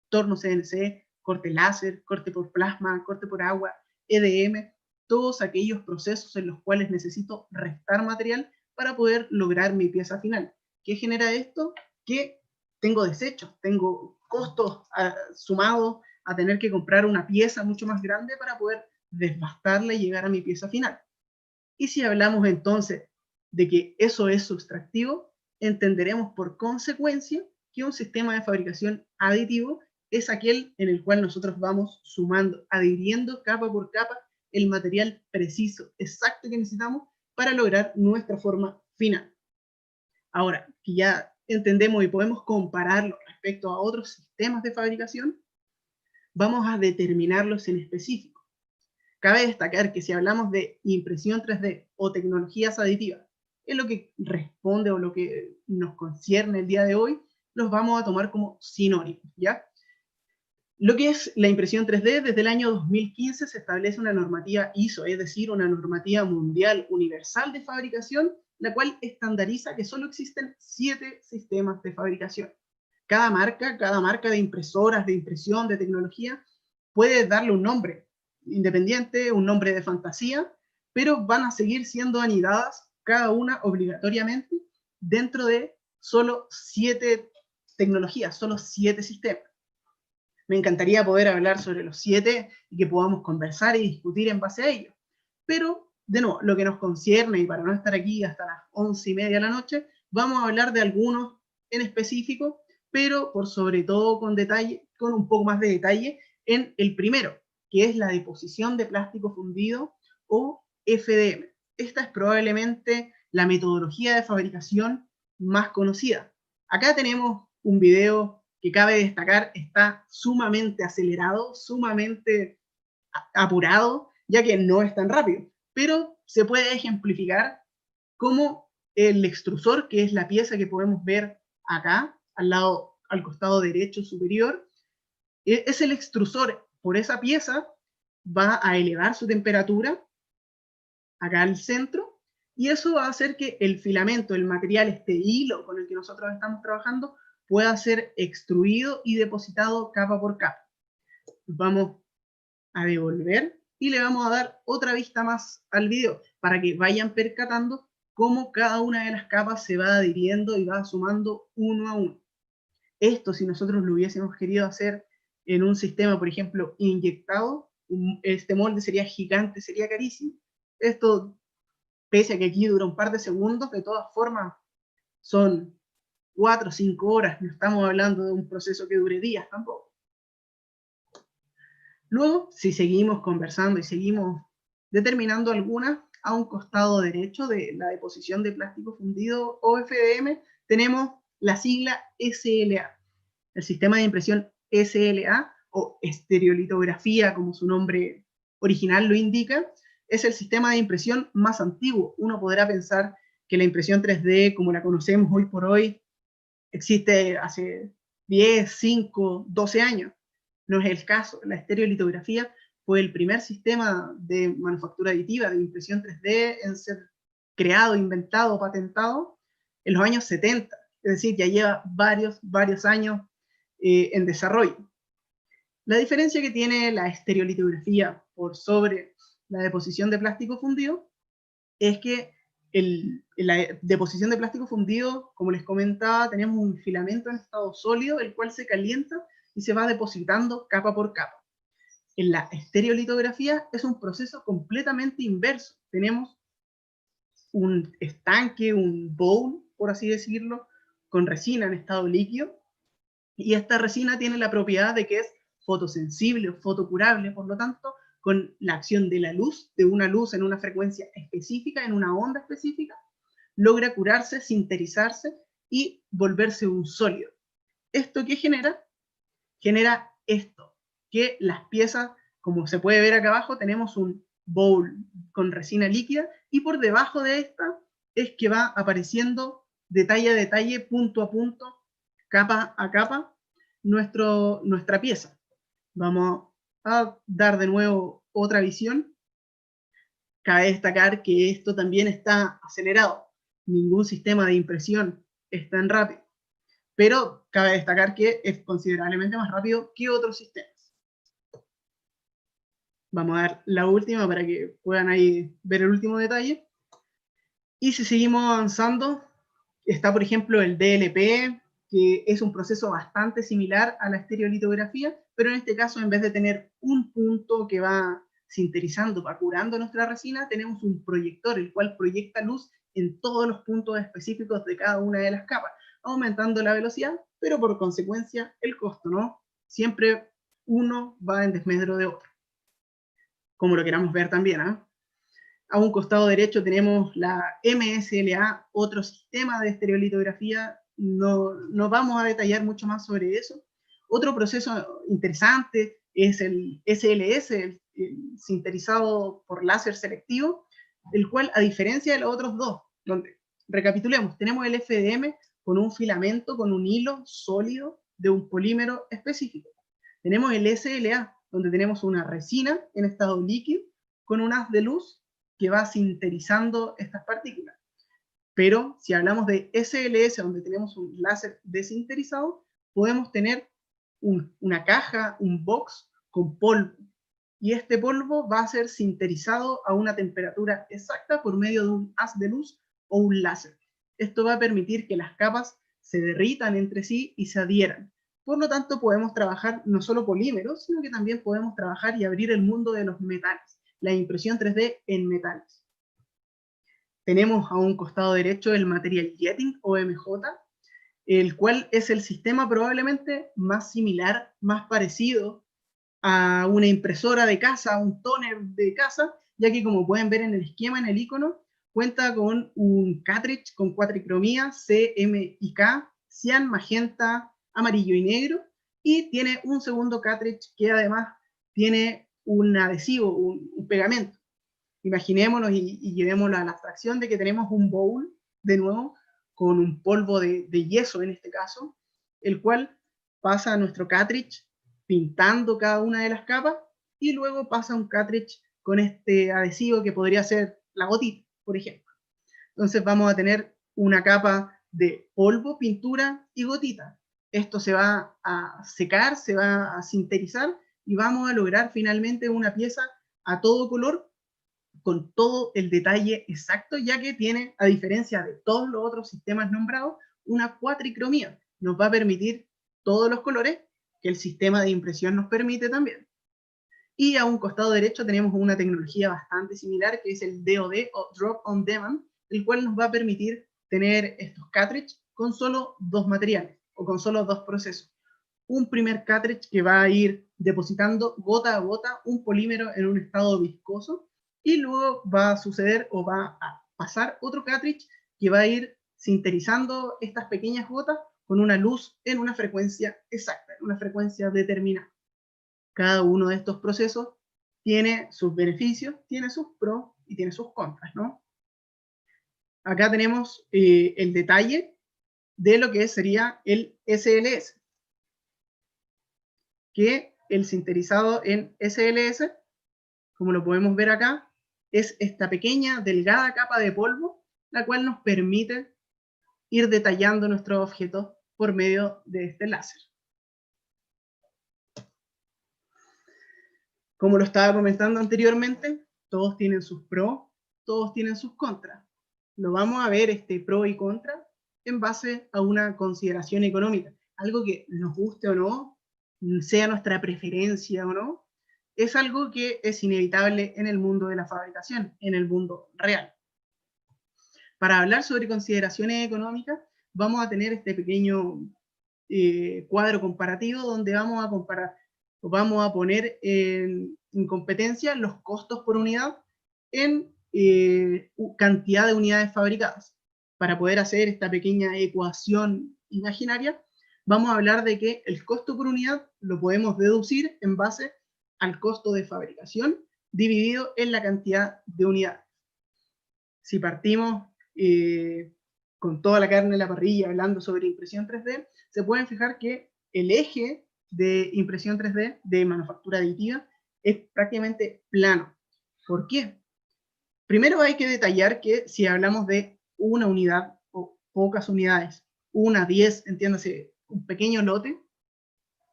[SPEAKER 3] torno CNC, corte láser, corte por plasma, corte por agua, EDM, todos aquellos procesos en los cuales necesito restar material para poder lograr mi pieza final. ¿Qué genera esto? Que tengo desechos, tengo costos sumados a tener que comprar una pieza mucho más grande para poder desbastarla y llegar a mi pieza final. Y si hablamos entonces de que eso es sustractivo, entenderemos por consecuencia que un sistema de fabricación aditivo es aquel en el cual nosotros vamos sumando, adhiriendo capa por capa el material preciso, exacto que necesitamos para lograr nuestra forma final. Ahora, que ya entendemos y podemos compararlo respecto a otros sistemas de fabricación, vamos a determinarlos en específico. Cabe destacar que si hablamos de impresión 3D o tecnologías aditivas, en lo que responde o lo que nos concierne el día de hoy, los vamos a tomar como sinónimos, ¿ya? Lo que es la impresión 3D, desde el año 2015 se establece una normativa ISO, es decir, una normativa mundial universal de fabricación, la cual estandariza que solo existen 7 sistemas de fabricación. Cada marca de impresoras, de impresión, de tecnología, puede darle un nombre independiente, un nombre de fantasía, pero van a seguir siendo anidadas cada una obligatoriamente dentro de solo 7 tecnologías, solo 7 sistemas. Me encantaría poder hablar sobre los 7 y que podamos conversar y discutir en base a ello. Pero, de nuevo, lo que nos concierne, y para no estar aquí hasta las 11:30 de la noche, vamos a hablar de algunos en específico, pero por sobre todo con detalle, con un poco más de detalle, en el primero, que es la deposición de plástico fundido o FDM. Esta es probablemente la metodología de fabricación más conocida. Acá tenemos un video que cabe destacar, está sumamente acelerado, sumamente apurado, ya que no es tan rápido, pero se puede ejemplificar como el extrusor, que es la pieza que podemos ver acá, al costado derecho superior, es el extrusor. Por esa pieza va a elevar su temperatura acá al centro, y eso va a hacer que el filamento, el material, este hilo con el que nosotros estamos trabajando, pueda ser extruido y depositado capa por capa. Vamos a devolver y le vamos a dar otra vista más al video para que vayan percatando cómo cada una de las capas se va adhiriendo y va sumando uno a uno. Esto, si nosotros lo hubiésemos querido hacer en un sistema, por ejemplo, inyectado, este molde sería gigante, sería carísimo. Esto, pese a que aquí dura un par de segundos, de todas formas son 4 o 5 horas, no estamos hablando de un proceso que dure días tampoco. Luego, si seguimos conversando y seguimos determinando algunas, a un costado derecho de la deposición de plástico fundido o FDM, tenemos la sigla SLA. El sistema de impresión SLA, o estereolitografía, como su nombre original lo indica, es el sistema de impresión más antiguo. Uno podrá pensar que la impresión 3D, como la conocemos hoy por hoy, existe hace 10, 5, 12 años. No es el caso. La estereolitografía fue el primer sistema de manufactura aditiva, de impresión 3D, en ser creado, inventado, patentado en los años 70. Es decir, ya lleva varios años en desarrollo. La diferencia que tiene la estereolitografía por sobre la deposición de plástico fundido es que la deposición de plástico fundido, como les comentaba, tenemos un filamento en estado sólido, el cual se calienta y se va depositando capa por capa. En la estereolitografía es un proceso completamente inverso. Tenemos un estanque, un bowl, por así decirlo, con resina en estado líquido, y esta resina tiene la propiedad de que es fotosensible o fotocurable, por lo tanto, con la acción de la luz, de una luz en una frecuencia específica, en una onda específica, logra curarse, sinterizarse y volverse un sólido. ¿Esto qué genera? Genera esto, que las piezas, como se puede ver acá abajo, tenemos un bowl con resina líquida, y por debajo de esta es que va apareciendo detalle a detalle, punto a punto, capa a capa, nuestra pieza. Vamos a dar de nuevo otra visión. Cabe destacar que esto también está acelerado. Ningún sistema de impresión es tan rápido, pero cabe destacar que es considerablemente más rápido que otros sistemas. Vamos a dar la última para que puedan ahí ver el último detalle. Y si seguimos avanzando, está por ejemplo el DLP, que es un proceso bastante similar a la estereolitografía, pero en este caso, en vez de tener un punto que va sinterizando, va curando nuestra resina, tenemos un proyector, el cual proyecta luz en todos los puntos específicos de cada una de las capas, aumentando la velocidad, pero por consecuencia el costo, ¿no? Siempre uno va en desmedro de otro, como lo queramos ver también, ¿eh? A un costado derecho tenemos la MSLA, otro sistema de estereolitografía. No vamos a detallar mucho más sobre eso. Otro proceso interesante es el SLS, el sinterizado por láser selectivo, el cual, a diferencia de los otros dos, donde, recapitulemos, tenemos el FDM con un filamento, con un hilo sólido de un polímero específico. Tenemos el SLA, donde tenemos una resina en estado líquido con un haz de luz que va sinterizando estas partículas. Pero si hablamos de SLS, donde tenemos un láser desinterizado, podemos tener una caja, un box con polvo. Y este polvo va a ser sinterizado a una temperatura exacta por medio de un haz de luz o un láser. Esto va a permitir que las capas se derritan entre sí y se adhieran. Por lo tanto, podemos trabajar no solo polímeros, sino que también podemos trabajar y abrir el mundo de los metales, la impresión 3D en metales. Tenemos a un costado derecho el Material Jetting o MJ, el cual es el sistema probablemente más similar, más parecido a una impresora de casa, a un toner de casa, ya que como pueden ver en el esquema, en el icono, cuenta con un cartridge con cuatricromía C, M y K, cian, magenta, amarillo y negro, y tiene un segundo cartridge que además tiene un adhesivo, un pegamento. Imaginémonos y llevémoslo a la abstracción de que tenemos un bowl, de nuevo, con un polvo de yeso en este caso, el cual pasa a nuestro cartridge pintando cada una de las capas, y luego pasa un cartridge con este adhesivo que podría ser la gotita, por ejemplo. Entonces vamos a tener una capa de polvo, pintura y gotita. Esto se va a secar, se va a sinterizar, y vamos a lograr finalmente una pieza a todo color, con todo el detalle exacto, ya que tiene, a diferencia de todos los otros sistemas nombrados, una cuatricromía. Nos va a permitir todos los colores que el sistema de impresión nos permite también. Y a un costado derecho tenemos una tecnología bastante similar, que es el DOD o Drop on Demand, el cual nos va a permitir tener estos cartridges con solo dos materiales, o con solo dos procesos. Un primer cartridge que va a ir depositando gota a gota un polímero en un estado viscoso, y luego va a suceder o va a pasar otro cartridge que va a ir sinterizando estas pequeñas gotas con una luz en una frecuencia exacta, en una frecuencia determinada. Cada uno de estos procesos tiene sus beneficios, tiene sus pros y tiene sus contras, ¿no? Acá tenemos el detalle de lo que sería el SLS, que el sinterizado en SLS, como lo podemos ver acá, es esta pequeña, delgada capa de polvo, la cual nos permite ir detallando nuestros objetos por medio de este láser. Como lo estaba comentando anteriormente, todos tienen sus pros, todos tienen sus contras. Lo vamos a ver este pro y contra en base a una consideración económica. Algo que nos guste o no, sea nuestra preferencia o no, es algo que es inevitable en el mundo de la fabricación, en el mundo real. Para hablar sobre consideraciones económicas, vamos a tener este pequeño cuadro comparativo donde vamos a comparar, vamos a poner en competencia los costos por unidad en cantidad de unidades fabricadas. Para poder hacer esta pequeña ecuación imaginaria, vamos a hablar de que el costo por unidad lo podemos deducir en base al costo de fabricación dividido en la cantidad de unidades. Si partimos con toda la carne en la parrilla hablando sobre impresión 3D, se pueden fijar que el eje de impresión 3D de manufactura aditiva es prácticamente plano. ¿Por qué? Primero hay que detallar que si hablamos de una unidad o pocas unidades, 1, 10, entiéndase, un pequeño lote,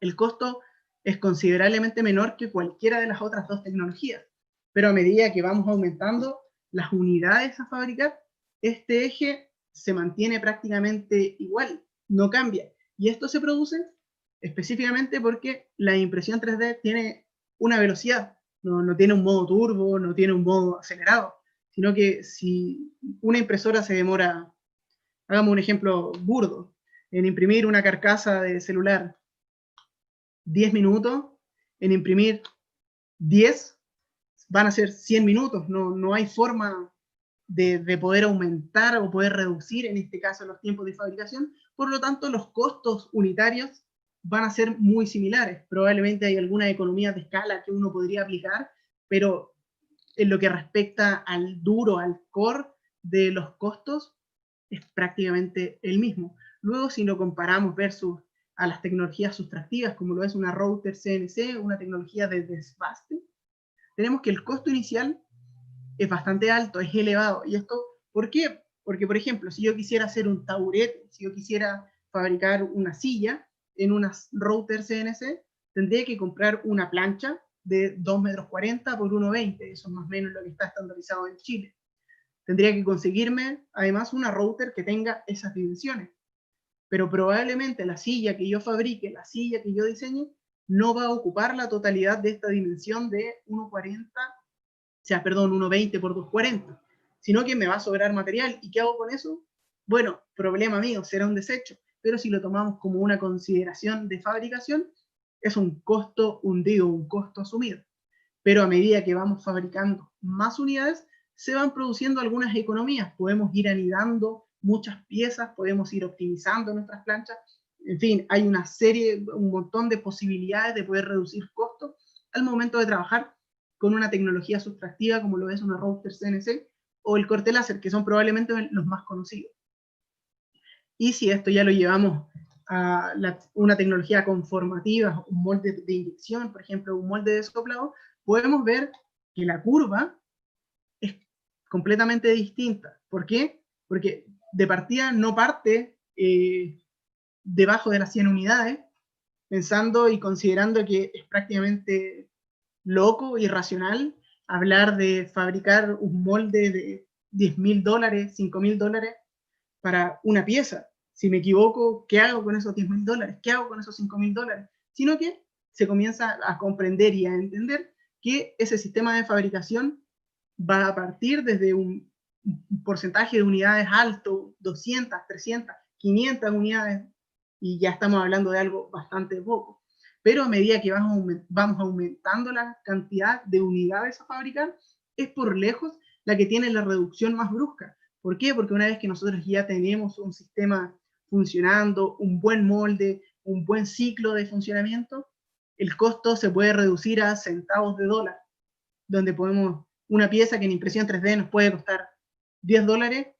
[SPEAKER 3] el costo es considerablemente menor que cualquiera de las otras dos tecnologías. Pero a medida que vamos aumentando las unidades a fabricar, este eje se mantiene prácticamente igual, no cambia. Y esto se produce específicamente porque la impresión 3D tiene una velocidad, no tiene un modo turbo, no tiene un modo acelerado, sino que si una impresora se demora, hagamos un ejemplo burdo, en imprimir una carcasa de celular 10 minutos, en imprimir 10 van a ser 100 minutos, no hay forma de poder aumentar o poder reducir, en este caso, los tiempos de fabricación. Por lo tanto, los costos unitarios van a ser muy similares. Probablemente hay algunas economías de escala que uno podría aplicar, pero en lo que respecta al duro, al core de los costos, es prácticamente el mismo. Luego, si lo comparamos versus a las tecnologías sustractivas, como lo es una router CNC, una tecnología de desbaste, tenemos que el costo inicial es bastante alto, es elevado. ¿Y esto por qué? Porque, por ejemplo, si yo quisiera hacer un taburete, si yo quisiera fabricar una silla en una router CNC, tendría que comprar una plancha de 2,40 m por 1,20 m, eso es más o menos lo que está estandarizado en Chile. Tendría que conseguirme, además, una router que tenga esas dimensiones. Pero probablemente la silla que yo fabrique, la silla que yo diseñe, no va a ocupar la totalidad de esta dimensión de 1,20 por 2,40, sino que me va a sobrar material. ¿Y qué hago con eso? Bueno, problema mío, será un desecho, pero si lo tomamos como una consideración de fabricación, es un costo hundido, un costo asumido. Pero a medida que vamos fabricando más unidades, se van produciendo algunas economías. Podemos ir anidando muchas piezas, podemos ir optimizando nuestras planchas. En fin, hay una serie, un montón de posibilidades de poder reducir costos al momento de trabajar con una tecnología sustractiva como lo es una router CNC o el corte láser, que son probablemente los más conocidos. Y si esto ya lo llevamos a una tecnología conformativa, un molde de inyección, por ejemplo, un molde de soplado, podemos ver que la curva es completamente distinta. ¿Por qué? Porque de partida no parte debajo de las 100 unidades, pensando y considerando que es prácticamente loco, irracional, hablar de fabricar un molde de $10.000, $5.000 para una pieza. Si me equivoco, ¿qué hago con esos $10.000? ¿Qué hago con esos $5.000? Sino que se comienza a comprender y a entender que ese sistema de fabricación va a partir desde un porcentaje de unidades alto, 200, 300, 500 unidades, y ya estamos hablando de algo bastante poco. Pero a medida que vamos aumentando la cantidad de unidades a fabricar, es por lejos la que tiene la reducción más brusca. ¿Por qué? Porque una vez que nosotros ya tenemos un sistema funcionando, un buen molde, un buen ciclo de funcionamiento, el costo se puede reducir a centavos de dólar, donde podemos, una pieza que en impresión 3D nos puede costar $10,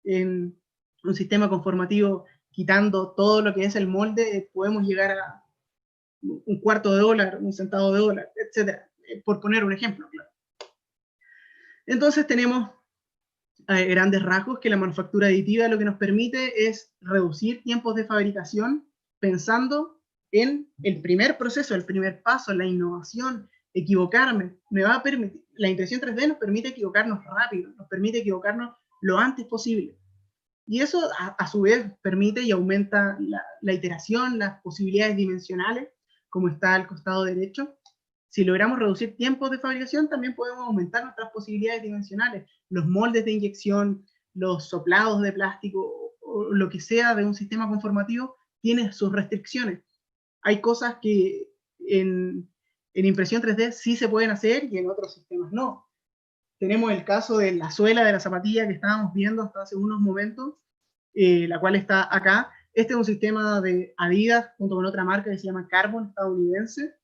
[SPEAKER 3] en un sistema conformativo, quitando todo lo que es el molde, podemos llegar a $0,25, $0,01, etc., por poner un ejemplo, claro. Entonces tenemos grandes rasgos que la manufactura aditiva lo que nos permite es reducir tiempos de fabricación pensando en el primer proceso, el primer paso, la innovación, equivocarme. Me va a permitir, la impresión 3D nos permite equivocarnos rápido, nos permite equivocarnos lo antes posible. Y eso a su vez permite y aumenta la iteración, las posibilidades dimensionales, como está al costado derecho. Si logramos reducir tiempos de fabricación, también podemos aumentar nuestras posibilidades dimensionales. Los moldes de inyección, los soplados de plástico, o lo que sea de un sistema conformativo, tiene sus restricciones. Hay cosas que en impresión 3D sí se pueden hacer y en otros sistemas no. Tenemos el caso de la suela de la zapatilla que estábamos viendo hasta hace unos momentos, la cual está acá. Este es un sistema de Adidas junto con otra marca que se llama Carbon, estadounidense.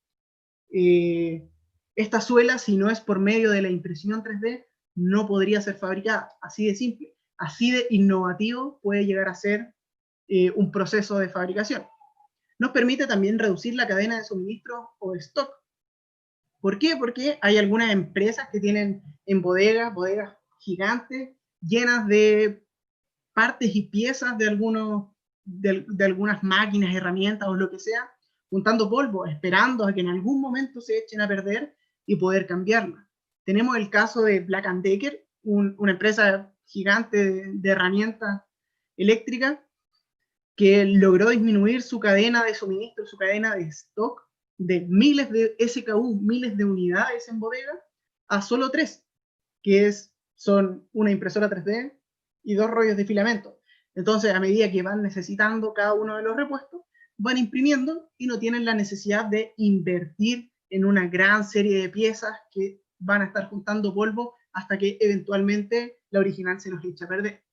[SPEAKER 3] Esta suela, si no es por medio de la impresión 3D, no podría ser fabricada. Así de simple, así de innovativo puede llegar a ser un proceso de fabricación. Nos permite también reducir la cadena de suministro o de stock. ¿Por qué? Porque hay algunas empresas que tienen en bodegas gigantes, llenas de partes y piezas de algunas máquinas, herramientas o lo que sea, juntando polvo, esperando a que en algún momento se echen a perder y poder cambiarla. Tenemos el caso de Black & Decker, una empresa gigante de herramientas eléctricas, que logró disminuir su cadena de suministro, su cadena de stock, de miles de SKU, miles de unidades en bodega, a solo 3, que son una impresora 3D y 2 rollos de filamento. Entonces, a medida que van necesitando cada uno de los repuestos, van imprimiendo y no tienen la necesidad de invertir en una gran serie de piezas que van a estar juntando polvo hasta que eventualmente la original se nos echa a perder.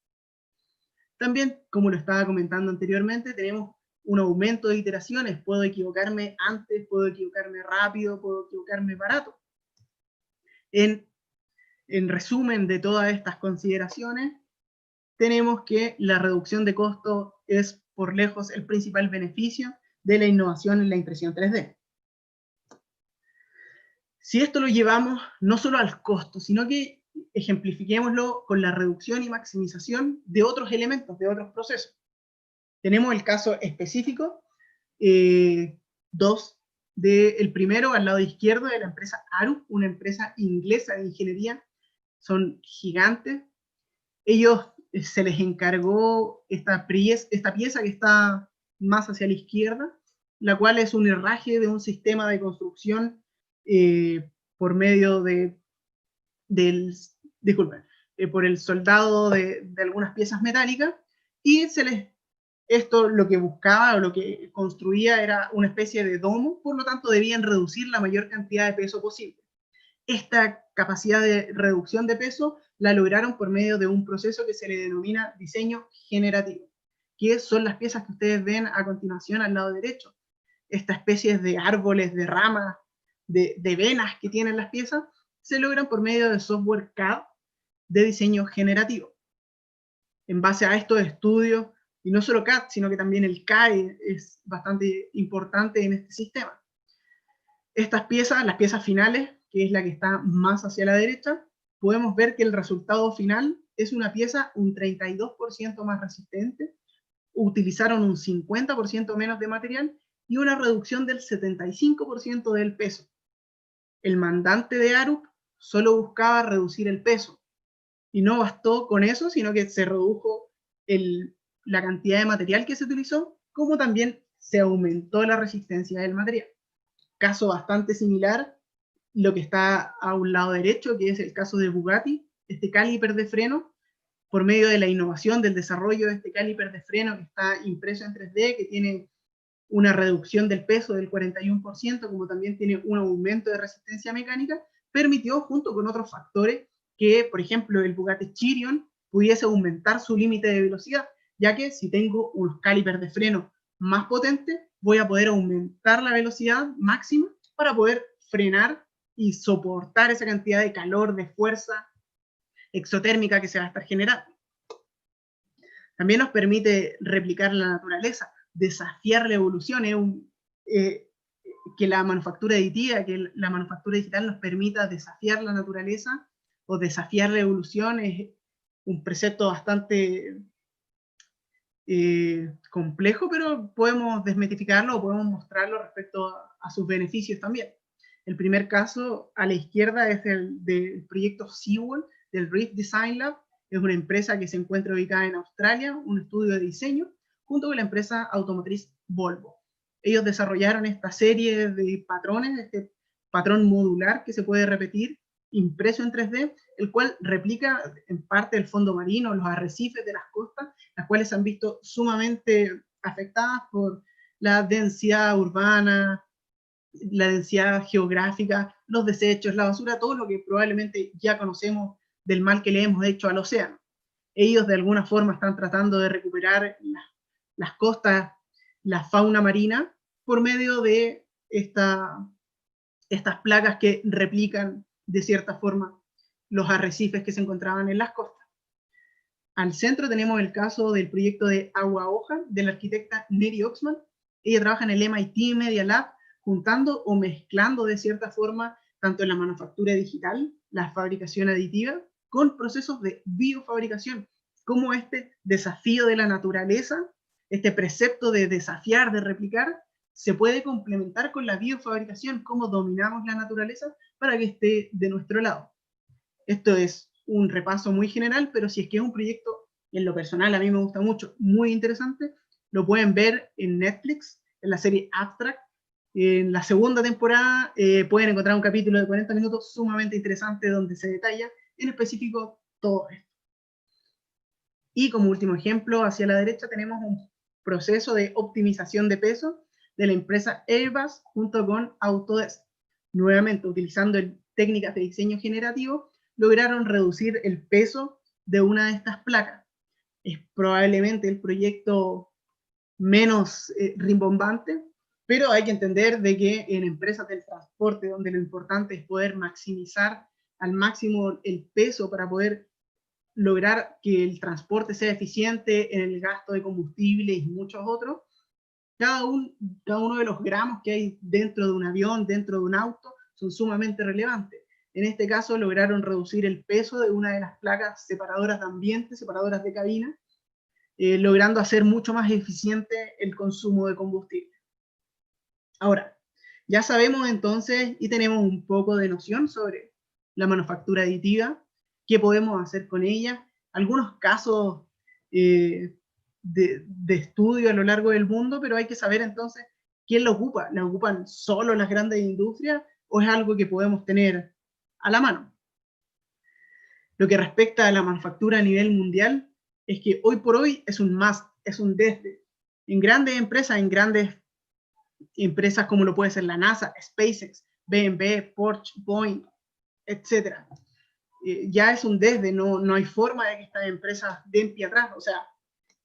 [SPEAKER 3] También, como lo estaba comentando anteriormente, tenemos un aumento de iteraciones. Puedo equivocarme antes, puedo equivocarme rápido, puedo equivocarme barato. En resumen de todas estas consideraciones, tenemos que la reducción de costo es por lejos el principal beneficio de la innovación en la impresión 3D. Si esto lo llevamos no solo al costo, sino que ejemplifiquémoslo con la reducción y maximización de otros elementos, de otros procesos. Tenemos el caso específico, el primero al lado izquierdo de la empresa Arup, una empresa inglesa de ingeniería, son gigantes. Ellos se les encargó esta pieza que está más hacia la izquierda, la cual es un herraje de un sistema de construcción por medio por el soldado de algunas piezas metálicas, y esto lo que buscaba o lo que construía era una especie de domo, por lo tanto debían reducir la mayor cantidad de peso posible. Esta capacidad de reducción de peso la lograron por medio de un proceso que se le denomina diseño generativo, que son las piezas que ustedes ven a continuación al lado derecho. Estas especies de árboles, de ramas, de venas que tienen las piezas, se logran por medio de software CAD de diseño generativo. En base a estos estudios, y no solo CAD, sino que también el CAE es bastante importante en este sistema. Estas piezas, las piezas finales, que es la que está más hacia la derecha, podemos ver que el resultado final es una pieza un 32% más resistente, utilizaron un 50% menos de material y una reducción del 75% del peso. El mandante de Arup solo buscaba reducir el peso, y no bastó con eso, sino que se redujo la cantidad de material que se utilizó, como también se aumentó la resistencia del material. Caso bastante similar, lo que está a un lado derecho, que es el caso de Bugatti, este caliper de freno, por medio de la innovación del desarrollo de este caliper de freno que está impreso en 3D, que tiene una reducción del peso del 41%, como también tiene un aumento de resistencia mecánica, permitió, junto con otros factores, que, por ejemplo, el Bugatti Chiron pudiese aumentar su límite de velocidad, ya que si tengo unos calipers de freno más potentes, voy a poder aumentar la velocidad máxima para poder frenar y soportar esa cantidad de calor, de fuerza exotérmica que se va a estar generando. También nos permite replicar la naturaleza, desafiar la evolución, que la manufactura aditiva, que la manufactura digital nos permita desafiar la naturaleza o desafiar la evolución, es un precepto bastante complejo, pero podemos desmitificarlo o podemos mostrarlo respecto a sus beneficios también. El primer caso a la izquierda es el del proyecto Seawall del Reef Design Lab. Es una empresa que se encuentra ubicada en Australia, un estudio de diseño, junto con la empresa automotriz Volvo. Ellos desarrollaron esta serie de patrones, este patrón modular que se puede repetir, impreso en 3D, el cual replica en parte el fondo marino, los arrecifes de las costas, las cuales se han visto sumamente afectadas por la densidad urbana, la densidad geográfica, los desechos, la basura, todo lo que probablemente ya conocemos del mal que le hemos hecho al océano. Ellos de alguna forma están tratando de recuperar las costas, la fauna marina, por medio de estas placas que replican de cierta forma los arrecifes que se encontraban en las costas. Al centro tenemos el caso del proyecto de Agua Hoja, de la arquitecta Neri Oxman. Ella trabaja en el MIT Media Lab, juntando o mezclando de cierta forma tanto en la manufactura digital, la fabricación aditiva, con procesos de biofabricación, como este desafío de la naturaleza, este precepto de desafiar, de replicar, se puede complementar con la biofabricación, cómo dominamos la naturaleza para que esté de nuestro lado. Esto es un repaso muy general, pero si es que es un proyecto, y en lo personal a mí me gusta mucho, muy interesante, lo pueden ver en Netflix, en la serie Abstract. En la segunda temporada pueden encontrar un capítulo de 40 minutos sumamente interesante donde se detalla en específico todo esto. Y como último ejemplo, hacia la derecha tenemos un proceso de optimización de peso de la empresa Airbus junto con Autodesk. Nuevamente, utilizando técnicas de diseño generativo, lograron reducir el peso de una de estas placas. Es probablemente el proyecto menos rimbombante, pero hay que entender de que en empresas del transporte, donde lo importante es poder maximizar al máximo el peso para poder lograr que el transporte sea eficiente en el gasto de combustible y muchos otros, cada uno de los gramos que hay dentro de un avión, dentro de un auto, son sumamente relevantes. En este caso lograron reducir el peso de una de las placas separadoras de ambiente, separadoras de cabina, logrando hacer mucho más eficiente el consumo de combustible. Ahora, ya sabemos entonces y tenemos un poco de noción sobre la manufactura aditiva, qué podemos hacer con ella, algunos casos de estudio a lo largo del mundo, pero hay que saber entonces quién lo ocupa. ¿La ocupan solo las grandes industrias o es algo que podemos tener a la mano? Lo que respecta a la manufactura a nivel mundial, es que hoy por hoy es un must, es un desde. En grandes empresas como lo puede ser la NASA, SpaceX, BMW, Porsche, Boeing, etc. Ya es un desde, no hay forma de que estas empresas den pie atrás. O sea,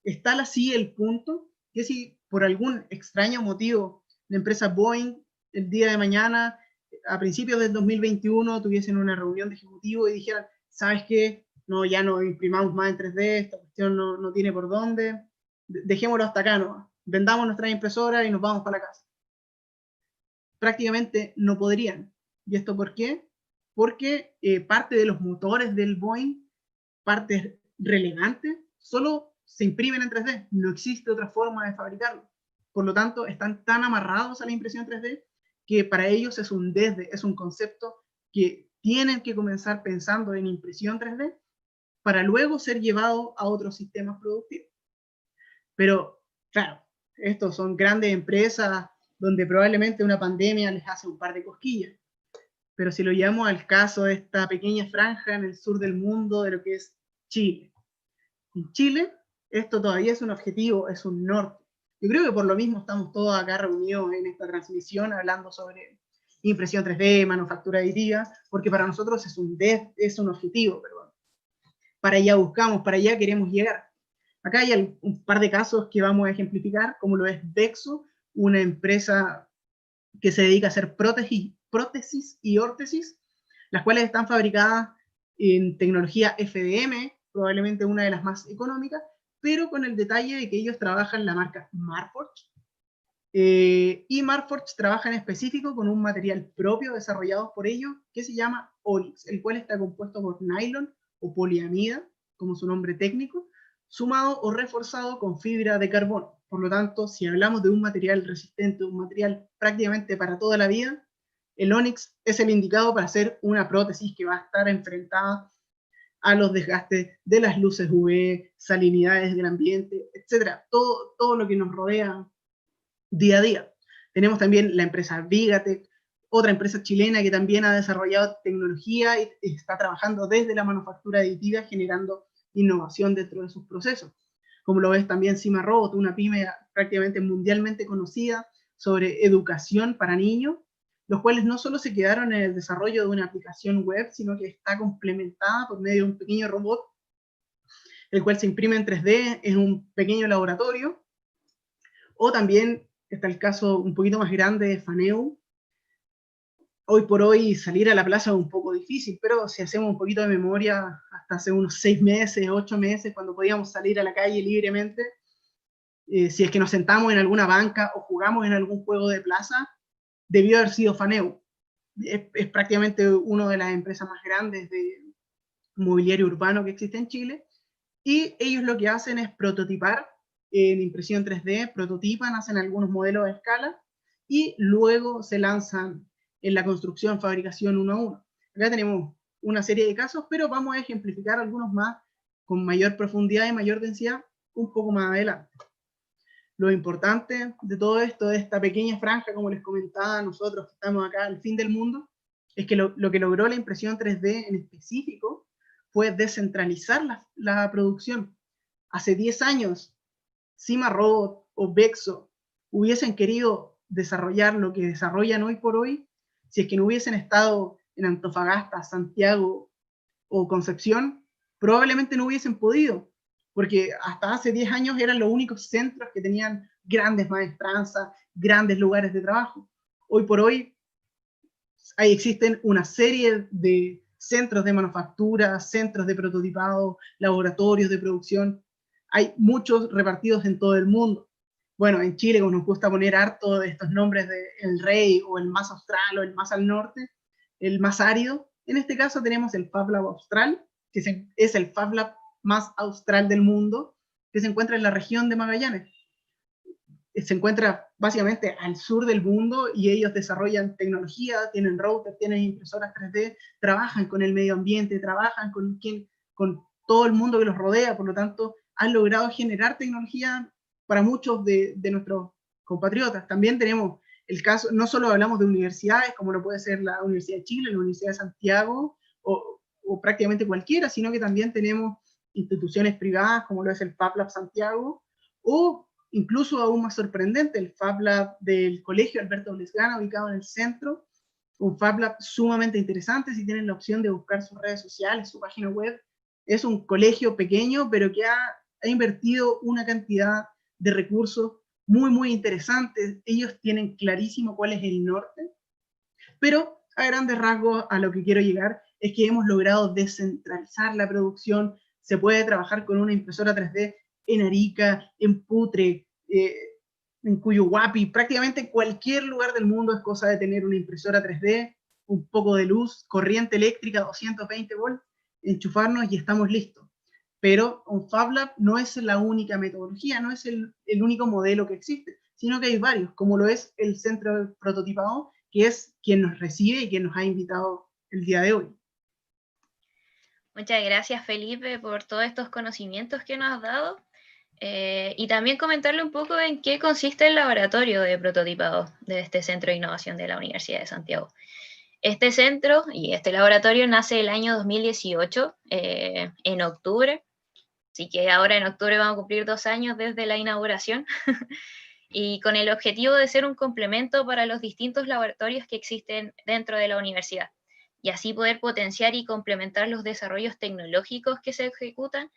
[SPEAKER 3] está así el punto que si por algún extraño motivo la empresa Boeing el día de mañana, a principios del 2021, tuviesen una reunión de ejecutivo y dijeran, ¿sabes qué? No, ya no imprimamos más en 3D, esta cuestión no tiene por dónde, dejémoslo hasta acá, ¿no? Vendamos nuestras impresoras y nos vamos para la casa. Prácticamente no podrían. ¿Y esto por qué? Porque parte de los motores del Boeing, partes relevantes, solo se imprimen en 3D. No existe otra forma de fabricarlo. Por lo tanto, están tan amarrados a la impresión 3D que para ellos es un desde, es un concepto que tienen que comenzar pensando en impresión 3D para luego ser llevado a otros sistemas productivos. Pero, claro, estos son grandes empresas donde probablemente una pandemia les hace un par de cosquillas. Pero si lo llevamos al caso de esta pequeña franja en el sur del mundo, de lo que es Chile. En Chile, esto todavía es un objetivo, es un norte. Yo creo que por lo mismo estamos todos acá reunidos en esta transmisión hablando sobre impresión 3D, manufactura aditiva, porque para nosotros es un objetivo, perdón. Para allá buscamos, para allá queremos llegar. Acá hay un par de casos que vamos a ejemplificar, como lo es Dexo, una empresa que se dedica a hacer prótesis y órtesis, las cuales están fabricadas en tecnología FDM, probablemente una de las más económicas, pero con el detalle de que ellos trabajan la marca Marforge, y Marforge trabaja en específico con un material propio desarrollado por ellos que se llama Onyx, el cual está compuesto por nylon o poliamida, como su nombre técnico, sumado o reforzado con fibra de carbono. Por lo tanto, si hablamos de un material resistente, un material prácticamente para toda la vida, el Onyx es el indicado para hacer una prótesis que va a estar enfrentada a los desgastes de las luces UV, salinidades del ambiente, etc. Todo lo que nos rodea día a día. Tenemos también la empresa Vigatech, otra empresa chilena que también ha desarrollado tecnología y está trabajando desde la manufactura aditiva, generando innovación dentro de sus procesos. Como lo ves también Cima Robot, una pyme prácticamente mundialmente conocida sobre educación para niños, los cuales no solo se quedaron en el desarrollo de una aplicación web, sino que está complementada por medio de un pequeño robot, el cual se imprime en 3D en un pequeño laboratorio, O también está el caso un poquito más grande de Faneu. Hoy por hoy salir a la plaza es un poco difícil, pero si hacemos un poquito de memoria, hasta hace unos 6 meses, 8 meses, cuando podíamos salir a la calle libremente, si es que nos sentamos en alguna banca o jugamos en algún juego de plaza, debió haber sido Faneu. Es prácticamente una de las empresas más grandes de mobiliario urbano que existe en Chile, y ellos lo que hacen es prototipar en impresión 3D, prototipan, hacen algunos modelos a escala, y luego se lanzan en la construcción, fabricación uno a uno. Acá tenemos una serie de casos, pero vamos a ejemplificar algunos más con mayor profundidad y mayor densidad un poco más adelante. Lo importante de todo esto, de esta pequeña franja, como les comentaba, nosotros que estamos acá al fin del mundo, es que lo que logró la impresión 3D en específico fue descentralizar la producción. Hace 10 años, Cimarrot o Bexo hubiesen querido desarrollar lo que desarrollan hoy por hoy, si es que no hubiesen estado en Antofagasta, Santiago o Concepción, probablemente no hubiesen podido, porque hasta hace 10 años eran los únicos centros que tenían grandes maestranzas, grandes lugares de trabajo. Hoy por hoy ahí existen una serie de centros de manufactura, centros de prototipado, laboratorios de producción. Hay muchos repartidos en todo el mundo. Bueno, en Chile, como nos gusta poner harto de estos nombres de El Rey, o el más austral, o el más al norte, el más árido, en este caso tenemos el Fab Lab Austral, que es el Fab Lab más austral del mundo, que se encuentra en la región de Magallanes. Se encuentra básicamente al sur del mundo, y ellos desarrollan tecnología, tienen routers, tienen impresoras 3D, trabajan con el medio ambiente, trabajan con todo el mundo que los rodea, por lo tanto han logrado generar tecnología para muchos de nuestros compatriotas. También tenemos el caso, no solo hablamos de universidades, como lo puede ser la Universidad de Chile, la Universidad de Santiago, o prácticamente cualquiera, sino que también tenemos instituciones privadas, como lo es el Fab Lab Santiago, o incluso aún más sorprendente, el Fab Lab del Colegio Alberto Blesgana, ubicado en el centro, un Fab Lab sumamente interesante. Si tienen la opción de buscar sus redes sociales, su página web, es un colegio pequeño, pero que ha invertido una cantidad de recursos muy interesantes. Ellos tienen clarísimo cuál es el norte, pero a grandes rasgos a lo que quiero llegar es que hemos logrado descentralizar la producción. Se puede trabajar con una impresora 3D en Arica, en Putre, en Cuyuhuapi, prácticamente en cualquier lugar del mundo. Es cosa de tener una impresora 3D, un poco de luz, corriente eléctrica, 220 volts, enchufarnos y estamos listos. Pero un Fab Lab no es la única metodología, no es el único modelo que existe, sino que hay varios, como lo es el centro de prototipado, que es quien nos recibe y quien nos ha invitado el día de hoy.
[SPEAKER 1] Muchas gracias, Felipe, por todos estos conocimientos que nos has dado. Y también comentarle un poco en qué consiste el laboratorio de prototipado de este Centro de Innovación de la Universidad de Santiago. Este centro y este laboratorio nace el año 2018, en octubre, así que ahora en octubre vamos a cumplir 2 años desde la inauguración, y con el objetivo de ser un complemento para los distintos laboratorios que existen dentro de la universidad, y así poder potenciar y complementar los desarrollos tecnológicos que se ejecutan,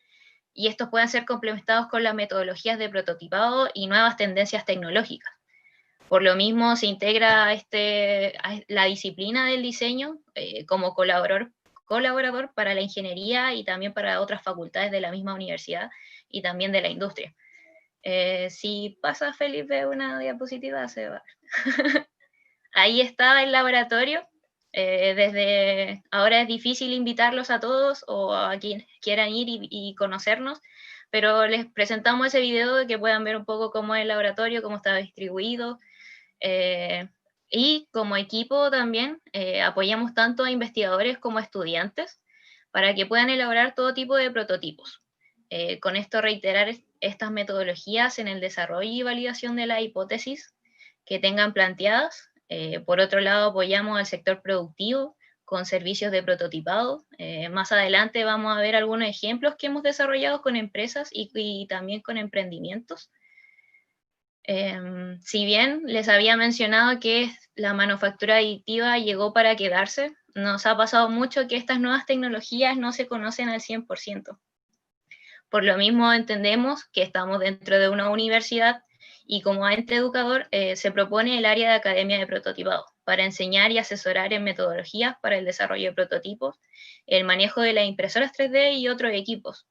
[SPEAKER 1] y estos pueden ser complementados con las metodologías de prototipado y nuevas tendencias tecnológicas. Por lo mismo, se integra a la disciplina del diseño como colaborador para la ingeniería y también para otras facultades de la misma universidad y también de la industria. Si pasa, Felipe, una diapositiva, se va. Ahí está el laboratorio. Desde ahora es difícil invitarlos a todos o a quienes quieran ir y conocernos, pero les presentamos ese video de que puedan ver un poco cómo es el laboratorio, cómo está distribuido. Y como equipo también apoyamos tanto a investigadores como a estudiantes para que puedan elaborar todo tipo de prototipos. Con esto reiterar estas metodologías en el desarrollo y validación de la hipótesis que tengan planteadas. Por otro lado, apoyamos al sector productivo con servicios de prototipado. Más adelante vamos a ver algunos ejemplos que hemos desarrollado con empresas y también con emprendimientos. Si bien les había mencionado que la manufactura aditiva llegó para quedarse, nos ha pasado mucho que estas nuevas tecnologías no se conocen al 100%. Por lo mismo entendemos que estamos dentro de una universidad Y como ente educador se propone el área de Academia de Prototipado para enseñar y asesorar en metodologías para el desarrollo de prototipos, el manejo de las impresoras 3D y otros equipos.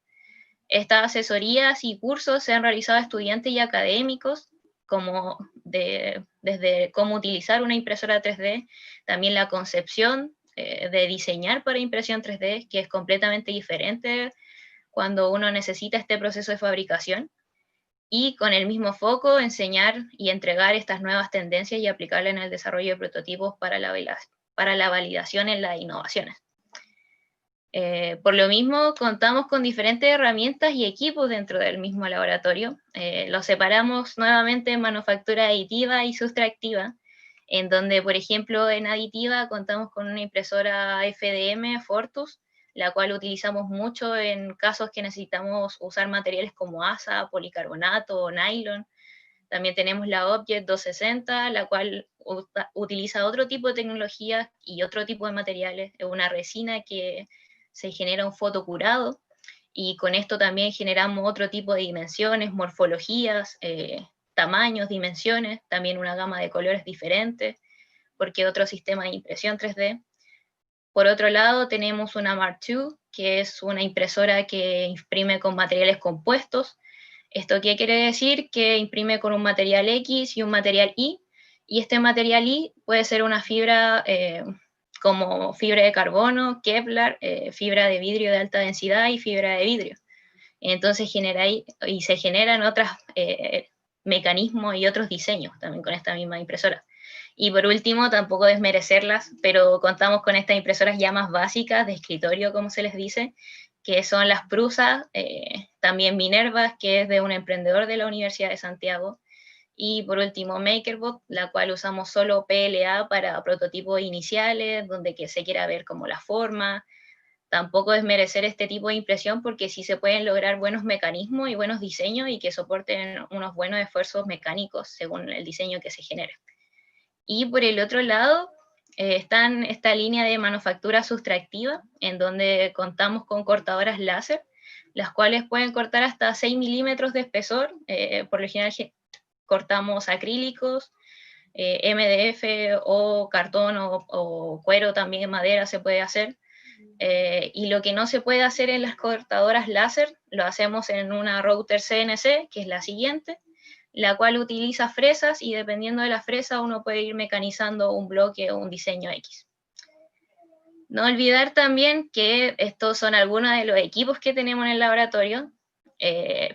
[SPEAKER 1] Estas asesorías y cursos se han realizado a estudiantes y académicos, como desde cómo utilizar una impresora 3D, también la concepción de diseñar para impresión 3D, que es completamente diferente cuando uno necesita este proceso de fabricación, y con el mismo foco enseñar y entregar estas nuevas tendencias y aplicarlas en el desarrollo de prototipos para la validación en las innovaciones. Por lo mismo, contamos con diferentes herramientas y equipos dentro del mismo laboratorio. Los separamos nuevamente en manufactura aditiva y sustractiva, en donde, por ejemplo, en aditiva contamos con una impresora FDM Fortus, la cual utilizamos mucho en casos que necesitamos usar materiales como asa, policarbonato o nylon. También tenemos la Objet 260, la cual utiliza otro tipo de tecnología y otro tipo de materiales. Es una resina que se genera un fotocurado, y con esto también generamos otro tipo de dimensiones, morfologías, tamaños, dimensiones, también una gama de colores diferentes, porque otro sistema de impresión 3D. Por otro lado, tenemos una Mark II, que es una impresora que imprime con materiales compuestos. ¿Esto qué quiere decir? Que imprime con un material X y un material Y, y este material Y puede ser una fibra como fibra de carbono, Kevlar, fibra de vidrio de alta densidad y fibra de vidrio. Entonces se generan otros mecanismos y otros diseños también con esta misma impresora. Y por último, tampoco desmerecerlas, pero contamos con estas impresoras ya más básicas de escritorio, como se les dice, que son las Prusa, también Minerva, que es de un emprendedor de la Universidad de Santiago, y por último MakerBot, la cual usamos solo PLA para prototipos iniciales, donde que se quiera ver como la forma. Tampoco desmerecer este tipo de impresión, porque sí se pueden lograr buenos mecanismos y buenos diseños y que soporten unos buenos esfuerzos mecánicos según el diseño que se genere. Y por el otro lado, está esta línea de manufactura sustractiva, en donde contamos con cortadoras láser, las cuales pueden cortar hasta 6 milímetros de espesor. Por lo general cortamos acrílicos, MDF o cartón o cuero, también madera se puede hacer. Y lo que no se puede hacer en las cortadoras láser, lo hacemos en una router CNC, que es la siguiente, la cual utiliza fresas, y dependiendo de la fresa uno puede ir mecanizando un bloque o un diseño X. No olvidar también que estos son algunos de los equipos que tenemos en el laboratorio,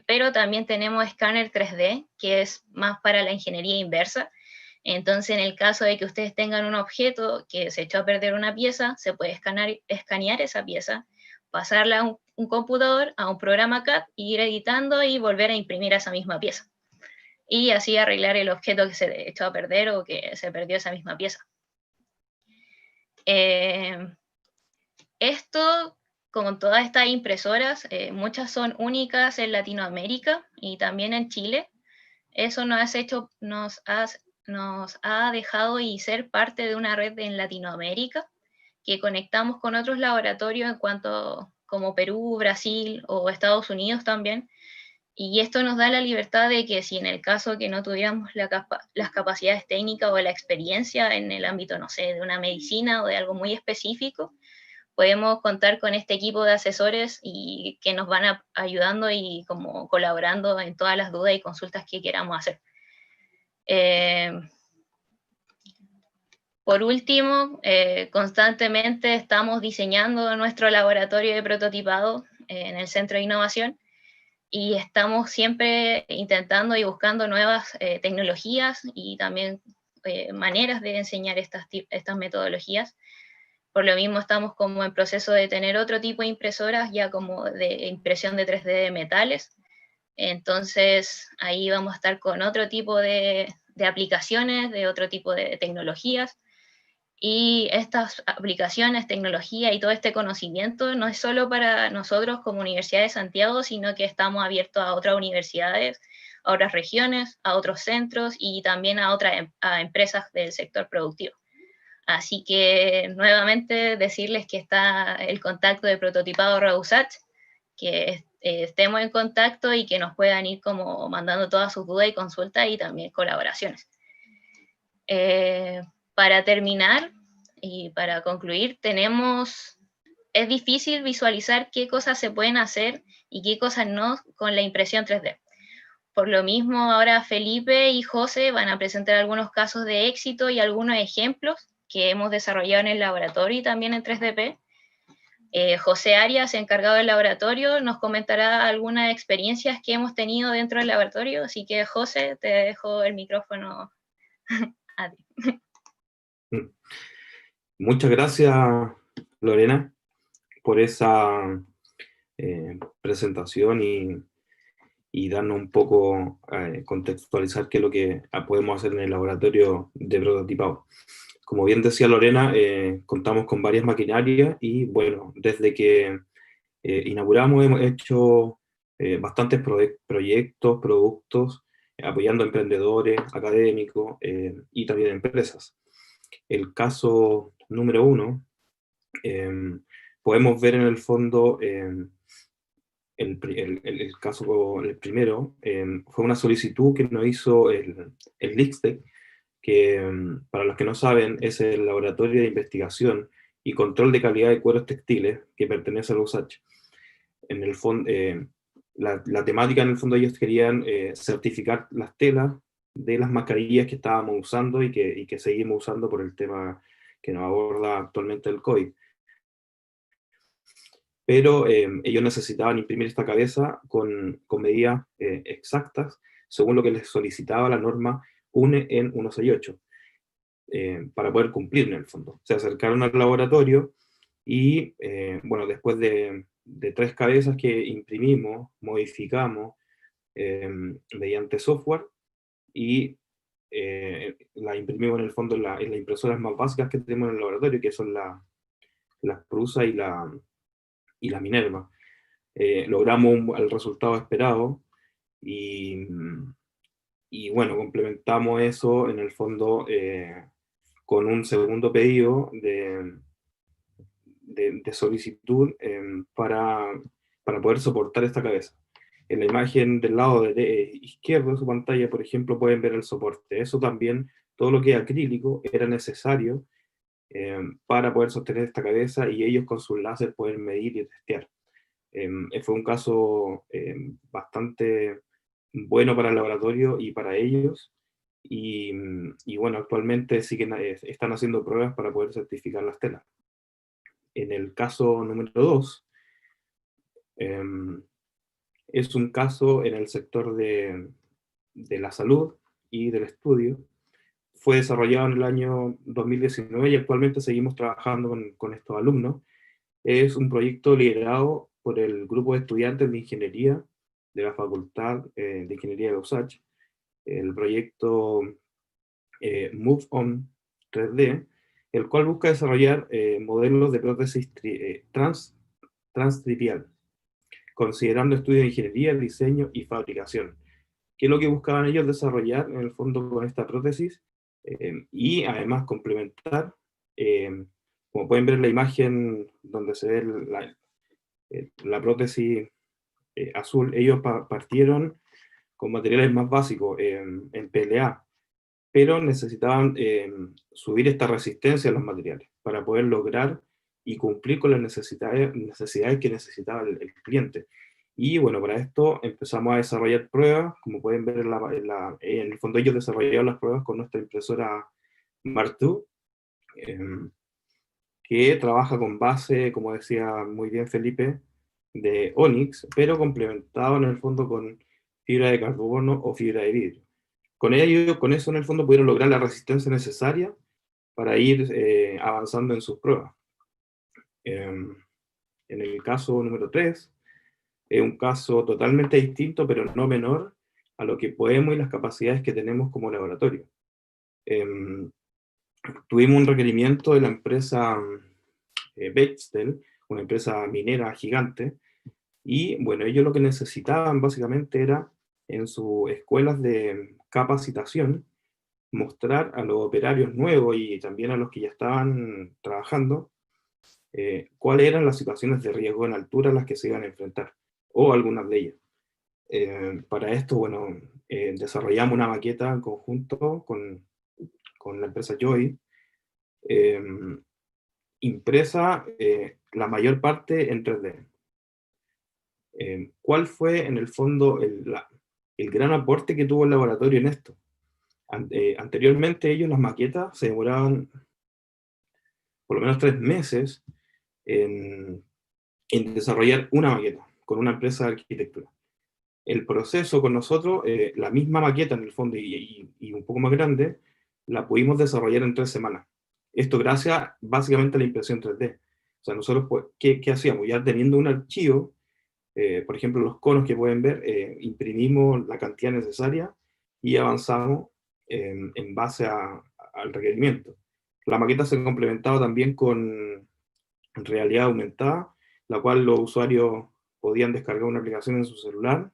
[SPEAKER 1] pero también tenemos escáner 3D, que es más para la ingeniería inversa. Entonces, en el caso de que ustedes tengan un objeto que se echó a perder una pieza, se puede escanear esa pieza, pasarla a un computador, a un programa CAD, ir editando y volver a imprimir esa misma pieza. Y así arreglar el objeto que se echó a perder o que se perdió esa misma pieza. Esto, con todas estas impresoras, muchas son únicas en Latinoamérica y también en Chile. Eso nos ha dejado y ser parte de una red en Latinoamérica, que conectamos con otros laboratorios como Perú, Brasil o Estados Unidos también. Y esto nos da la libertad de que si en el caso que no tuviéramos las capacidades técnicas o la experiencia en el ámbito, no sé, de una medicina o de algo muy específico, podemos contar con este equipo de asesores y que nos van ayudando y como colaborando en todas las dudas y consultas que queramos hacer. Por último, constantemente estamos diseñando nuestro laboratorio de prototipado en el Centro de Innovación, y estamos siempre intentando y buscando nuevas tecnologías y también maneras de enseñar estas metodologías. Por lo mismo estamos como en proceso de tener otro tipo de impresoras, ya como de impresión de 3D de metales. Entonces ahí vamos a estar con otro tipo de aplicaciones, de otro tipo de tecnologías. Y estas aplicaciones, tecnología y todo este conocimiento no es solo para nosotros como Universidad de Santiago, sino que estamos abiertos a otras universidades, a otras regiones, a otros centros y también a otras empresas del sector productivo. Así que nuevamente decirles que está el contacto de prototipado Reusach, que estemos en contacto y que nos puedan ir como mandando todas sus dudas y consultas y también colaboraciones. Para terminar y para concluir, es difícil visualizar qué cosas se pueden hacer y qué cosas no con la impresión 3D. Por lo mismo, ahora Felipe y José van a presentar algunos casos de éxito y algunos ejemplos que hemos desarrollado en el laboratorio y también en 3DP. José Arias, encargado del laboratorio, nos comentará algunas experiencias que hemos tenido dentro del laboratorio, así que José, te dejo el micrófono a ti.
[SPEAKER 4] Muchas gracias, Lorena, por esa presentación y darnos un poco, contextualizar qué es lo que podemos hacer en el laboratorio de prototipado. Como bien decía Lorena, contamos con varias maquinarias y bueno, desde que inauguramos hemos hecho bastantes proyectos, productos, apoyando a emprendedores, académicos y también empresas. El caso número 1, podemos ver en el fondo el caso, el primero, fue una solicitud que nos hizo el LIXTEC, que para los que no saben es el Laboratorio de Investigación y Control de Calidad de Cueros Textiles que pertenece a la USACH. En el fondo, la temática en el fondo ellos querían certificar las telas de las mascarillas que estábamos usando y que seguimos usando por el tema que nos aborda actualmente el COVID. Pero ellos necesitaban imprimir esta cabeza con medidas exactas, según lo que les solicitaba la norma UNE en 168, para poder cumplir en el fondo. Se acercaron al laboratorio y, bueno, después de 3 cabezas que imprimimos, modificamos mediante software y la imprimimos en el fondo en las impresoras más básicas que tenemos en el laboratorio, que son la Prusa y la Minerva. Logramos el resultado esperado y bueno, complementamos eso en el fondo con un segundo pedido de solicitud para poder soportar esta cabeza. En la imagen del lado izquierdo de su pantalla, por ejemplo, pueden ver el soporte. Eso también, todo lo que es acrílico, era necesario para poder sostener esta cabeza y ellos con sus láser pueden medir y testear. Fue un caso bastante bueno para el laboratorio y para ellos, y bueno, actualmente están haciendo pruebas para poder certificar las telas. En el caso número 2, es un caso en el sector de la salud y del estudio. Fue desarrollado en el año 2019 y actualmente seguimos trabajando con estos alumnos. Es un proyecto liderado por el grupo de estudiantes de ingeniería de la Facultad de Ingeniería de USACH, el proyecto Move On 3D, el cual busca desarrollar modelos de prótesis transtripial, considerando estudios de ingeniería, diseño y fabricación. ¿Qué es lo que buscaban ellos desarrollar en el fondo con esta prótesis? Y además complementar, como pueden ver en la imagen donde se ve la prótesis azul, ellos partieron con materiales más básicos, en PLA, pero necesitaban subir esta resistencia a los materiales para poder lograr y cumplir con las necesidades que necesitaba el cliente. Y bueno, para esto empezamos a desarrollar pruebas, como pueden ver en el fondo ellos desarrollaron las pruebas con nuestra impresora Mark II, que trabaja con base, como decía muy bien Felipe, de Onyx, pero complementado en el fondo con fibra de carbono o fibra de vidrio. Con eso en el fondo pudieron lograr la resistencia necesaria para ir avanzando en sus pruebas. En el caso número 3, es un caso totalmente distinto, pero no menor a lo que podemos y las capacidades que tenemos como laboratorio. Tuvimos un requerimiento de la empresa Bechtel, una empresa minera gigante, y bueno, ellos lo que necesitaban básicamente era en sus escuelas de capacitación mostrar a los operarios nuevos y también a los que ya estaban trabajando cuáles eran las situaciones de riesgo en altura a las que se iban a enfrentar. o algunas de ellas. Para esto, bueno, desarrollamos una maqueta en conjunto con la empresa Joy, impresa la mayor parte en 3D. ¿Cuál fue, en el fondo, el gran aporte que tuvo el laboratorio en esto? Anteriormente ellos, las maquetas, se demoraban por lo menos 3 meses en desarrollar una maqueta con una empresa de arquitectura. El proceso con nosotros, la misma maqueta en el fondo y un poco más grande, la pudimos desarrollar en 3 semanas. Esto gracias básicamente a la impresión 3D. O sea, nosotros, pues, ¿qué hacíamos? Ya teniendo un archivo, por ejemplo, los conos que pueden ver, imprimimos la cantidad necesaria y avanzamos en base al requerimiento. La maqueta se complementaba también con realidad aumentada, la cual los usuarios podían descargar una aplicación en su celular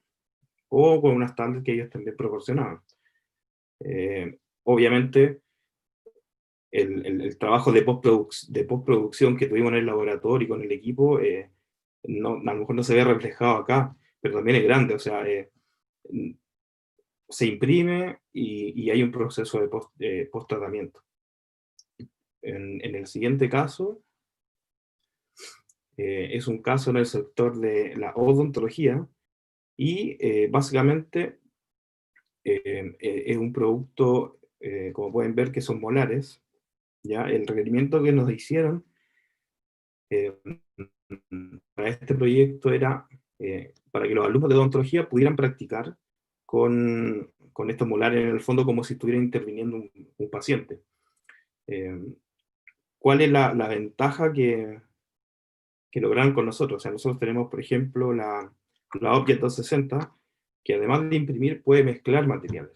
[SPEAKER 4] o con una estándar que ellos también proporcionaban. Obviamente, el trabajo de postproducción que tuvimos en el laboratorio y con el equipo, no, a lo mejor no se ve reflejado acá, pero también es grande, o sea, se imprime y hay un proceso de post-tratamiento. En el siguiente caso, es un caso en el sector de la odontología, y básicamente es un producto, como pueden ver, que son molares. ¿Ya? El requerimiento que nos hicieron para este proyecto era para que los alumnos de odontología pudieran practicar con estos molares en el fondo como si estuviera interviniendo un paciente. ¿Cuál es la ventaja que lograron con nosotros? O sea, nosotros tenemos, por ejemplo, la Object 260, que además de imprimir puede mezclar materiales,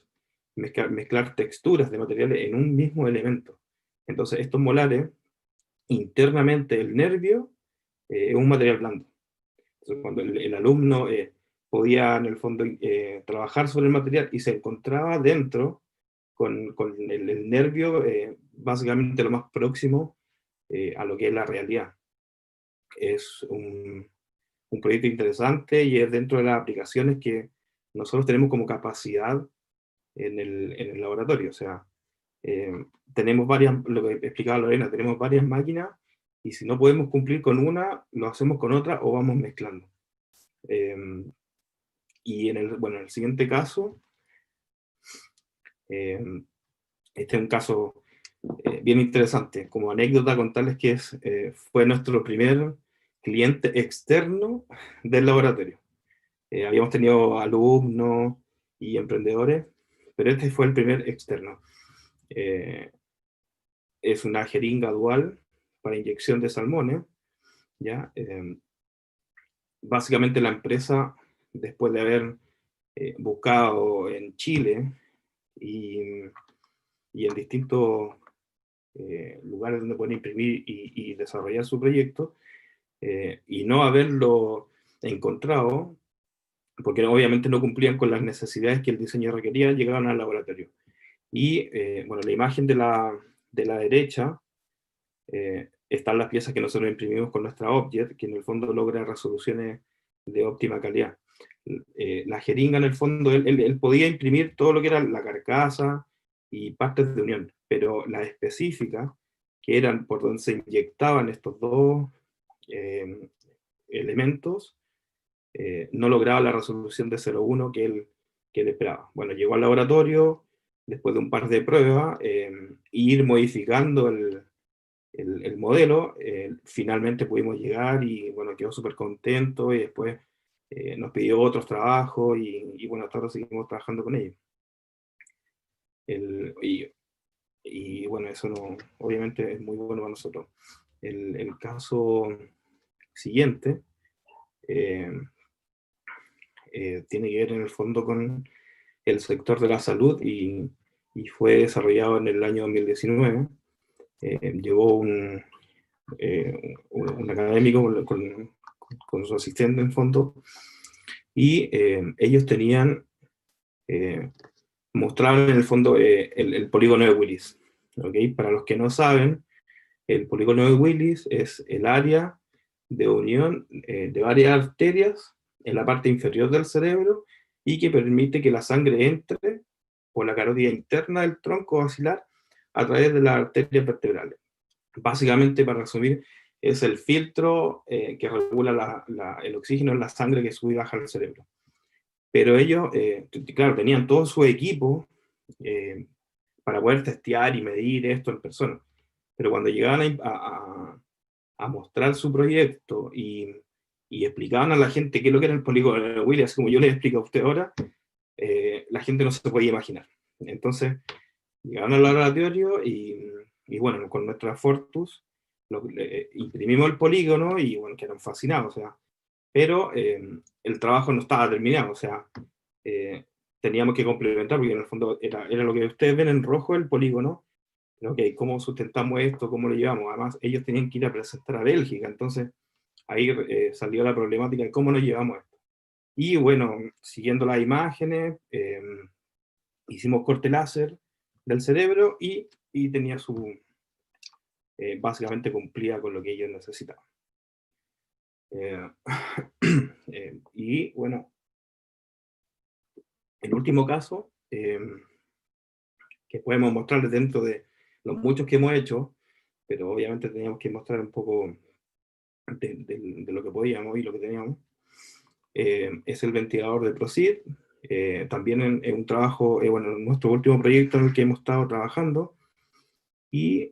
[SPEAKER 4] mezclar texturas de materiales en un mismo elemento. Entonces, estos molares, internamente el nervio es un material blando. Entonces, cuando el alumno podía, en el fondo, trabajar sobre el material y se encontraba dentro con el nervio, básicamente lo más próximo a lo que es la realidad. Es un proyecto interesante y es dentro de las aplicaciones que nosotros tenemos como capacidad en el laboratorio. O sea, tenemos varias, lo que explicaba Lorena, tenemos varias máquinas y si no podemos cumplir con una, lo hacemos con otra o vamos mezclando. Y en el siguiente caso, este es un caso bien interesante. Como anécdota, contarles que fue nuestro primer cliente externo del laboratorio. Habíamos tenido alumnos y emprendedores, pero este fue el primer externo. Es una jeringa dual para inyección de salmones, ¿ya? Básicamente la empresa, después de haber buscado en Chile y en distintos lugares donde pueden imprimir y desarrollar su proyecto, y no haberlo encontrado, porque obviamente no cumplían con las necesidades que el diseño requería, llegaron al laboratorio. Y bueno, la imagen de la derecha están las piezas que nosotros imprimimos con nuestra Object, que en el fondo logra resoluciones de óptima calidad. La jeringa, en el fondo, él podía imprimir todo lo que era la carcasa y partes de unión, pero las específicas, que eran por donde se inyectaban estos dos elementos, no lograba la resolución de 0,1 que él esperaba. Bueno, llegó al laboratorio, después de un par de pruebas, ir modificando el modelo, finalmente pudimos llegar y bueno, quedó súper contento y después nos pidió otros trabajos y bueno, hasta ahora seguimos trabajando con ellos. Y bueno, eso obviamente es muy bueno para nosotros. El caso siguiente tiene que ver en el fondo con el sector de la salud y fue desarrollado en el año 2019. Llevó un académico con su asistente en fondo, y ellos mostraban en el fondo el polígono de Willis. ¿Okay? Para los que no saben, el polígono de Willis es el área de unión de varias arterias en la parte inferior del cerebro y que permite que la sangre entre por la carótida interna del tronco basilar a través de las arterias vertebrales. Básicamente, para resumir, es el filtro que regula el oxígeno en la sangre que sube y baja al cerebro. Pero ellos, claro, tenían todo su equipo para poder testear y medir esto en persona. Pero cuando llegaban a mostrar su proyecto y explicaban a la gente qué es lo que era el polígono de Willy, así como yo les explico a usted ahora, la gente no se podía imaginar. Entonces, llegaron al laboratorio y bueno, con nuestra Fortus imprimimos el polígono y bueno, quedaron fascinados, o sea, pero el trabajo no estaba terminado, o sea, teníamos que complementar, porque en el fondo era lo que ustedes ven en rojo, el polígono, pero ok, ¿cómo sustentamos esto? ¿Cómo lo llevamos? Además, ellos tenían que ir a presentar a Bélgica, entonces ahí salió la problemática de cómo lo llevamos esto. Y bueno, siguiendo las imágenes, hicimos corte láser del cerebro y tenía básicamente cumplía con lo que ellos necesitaban. Y bueno, el último caso, que podemos mostrarles dentro de los muchos que hemos hecho, pero obviamente teníamos que mostrar un poco de lo que podíamos y lo que teníamos, es el ventilador de ProSeed. También en un trabajo, bueno, en nuestro último proyecto en el que hemos estado trabajando, y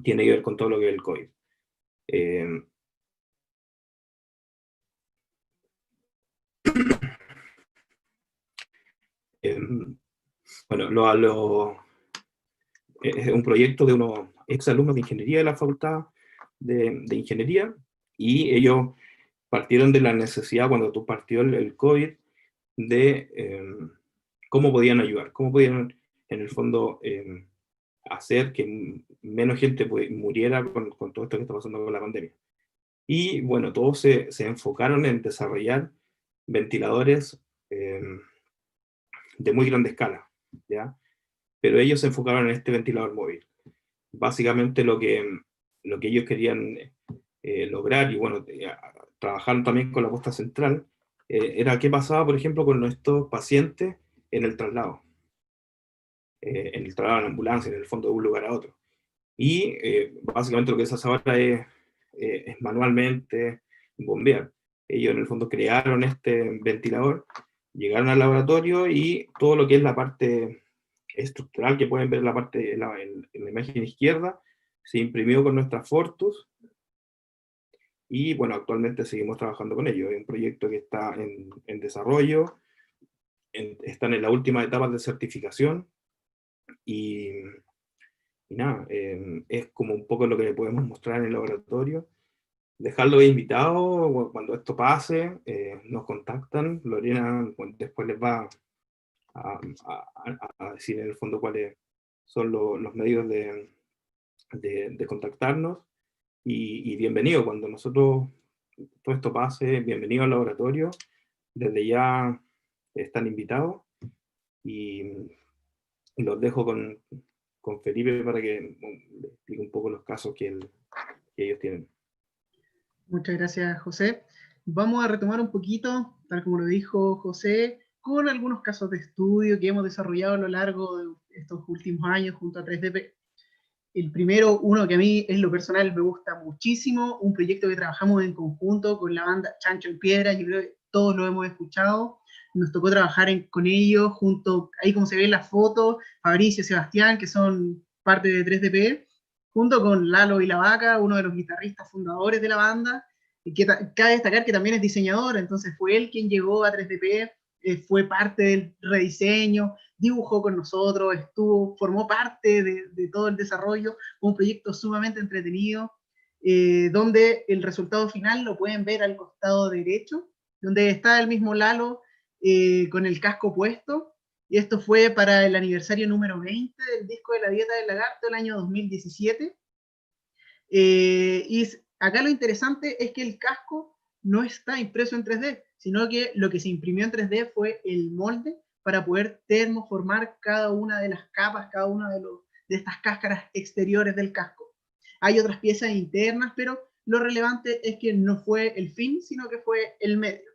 [SPEAKER 4] tiene que ver con todo lo que es el COVID. Bueno, es un proyecto de unos exalumnos de ingeniería de la Facultad de Ingeniería, y ellos partieron de la necesidad, cuando partió el COVID, de cómo podían ayudar, cómo podían, en el fondo, hacer que menos gente muriera con todo esto que está pasando con la pandemia. Y bueno, todos se enfocaron en desarrollar ventiladores de muy grande escala, ¿ya? Pero ellos se enfocaron en este ventilador móvil. Básicamente lo que ellos querían lograr, y bueno, trabajaron también con la posta central, era qué pasaba, por ejemplo, con nuestros pacientes en el traslado. En el traslado en ambulancia, en el fondo de un lugar a otro. Y básicamente lo que se hace ahora es manualmente bombear. Ellos en el fondo crearon este ventilador, llegaron al laboratorio y todo lo que es la parte estructural que pueden ver en la imagen izquierda se imprimió con nuestra Fortus, y bueno, actualmente seguimos trabajando con ellos. Es un proyecto que está en desarrollo, están en la última etapa de certificación, y nada, es como un poco lo que le podemos mostrar en el laboratorio. Dejarlo invitado, cuando esto pase, nos contactan, Lorena después les va a decir en el fondo cuáles son los medios de contactarnos, y bienvenido, cuando nosotros todo esto pase, bienvenido al laboratorio, desde ya están invitados, y los dejo con Felipe para que le explique un poco los casos que ellos tienen.
[SPEAKER 3] Muchas gracias, José. Vamos a retomar un poquito, tal como lo dijo José, con algunos casos de estudio que hemos desarrollado a lo largo de estos últimos años junto a 3DP. El primero, uno que a mí en lo personal me gusta muchísimo, un proyecto que trabajamos en conjunto con la banda Chancho en Piedra, yo creo que todos lo hemos escuchado, nos tocó trabajar con ellos, junto, ahí como se ve en las fotos, Fabricio y Sebastián, que son parte de 3DP, junto con Lalo y la Vaca, uno de los guitarristas fundadores de la banda, y que cabe destacar que también es diseñador, entonces fue él quien llegó a 3DP, fue parte del rediseño, dibujó con nosotros, formó parte de todo el desarrollo, un proyecto sumamente entretenido, donde el resultado final lo pueden ver al costado derecho, donde está el mismo Lalo con el casco puesto, y esto fue para el aniversario número 20 del disco de La Dieta del Lagarto, el año 2017. Y acá lo interesante es que el casco no está impreso en 3D, sino que lo que se imprimió en 3D fue el molde para poder termoformar cada una de las capas, cada una de estas cáscaras exteriores del casco. Hay otras piezas internas, pero lo relevante es que no fue el fin, sino que fue el medio.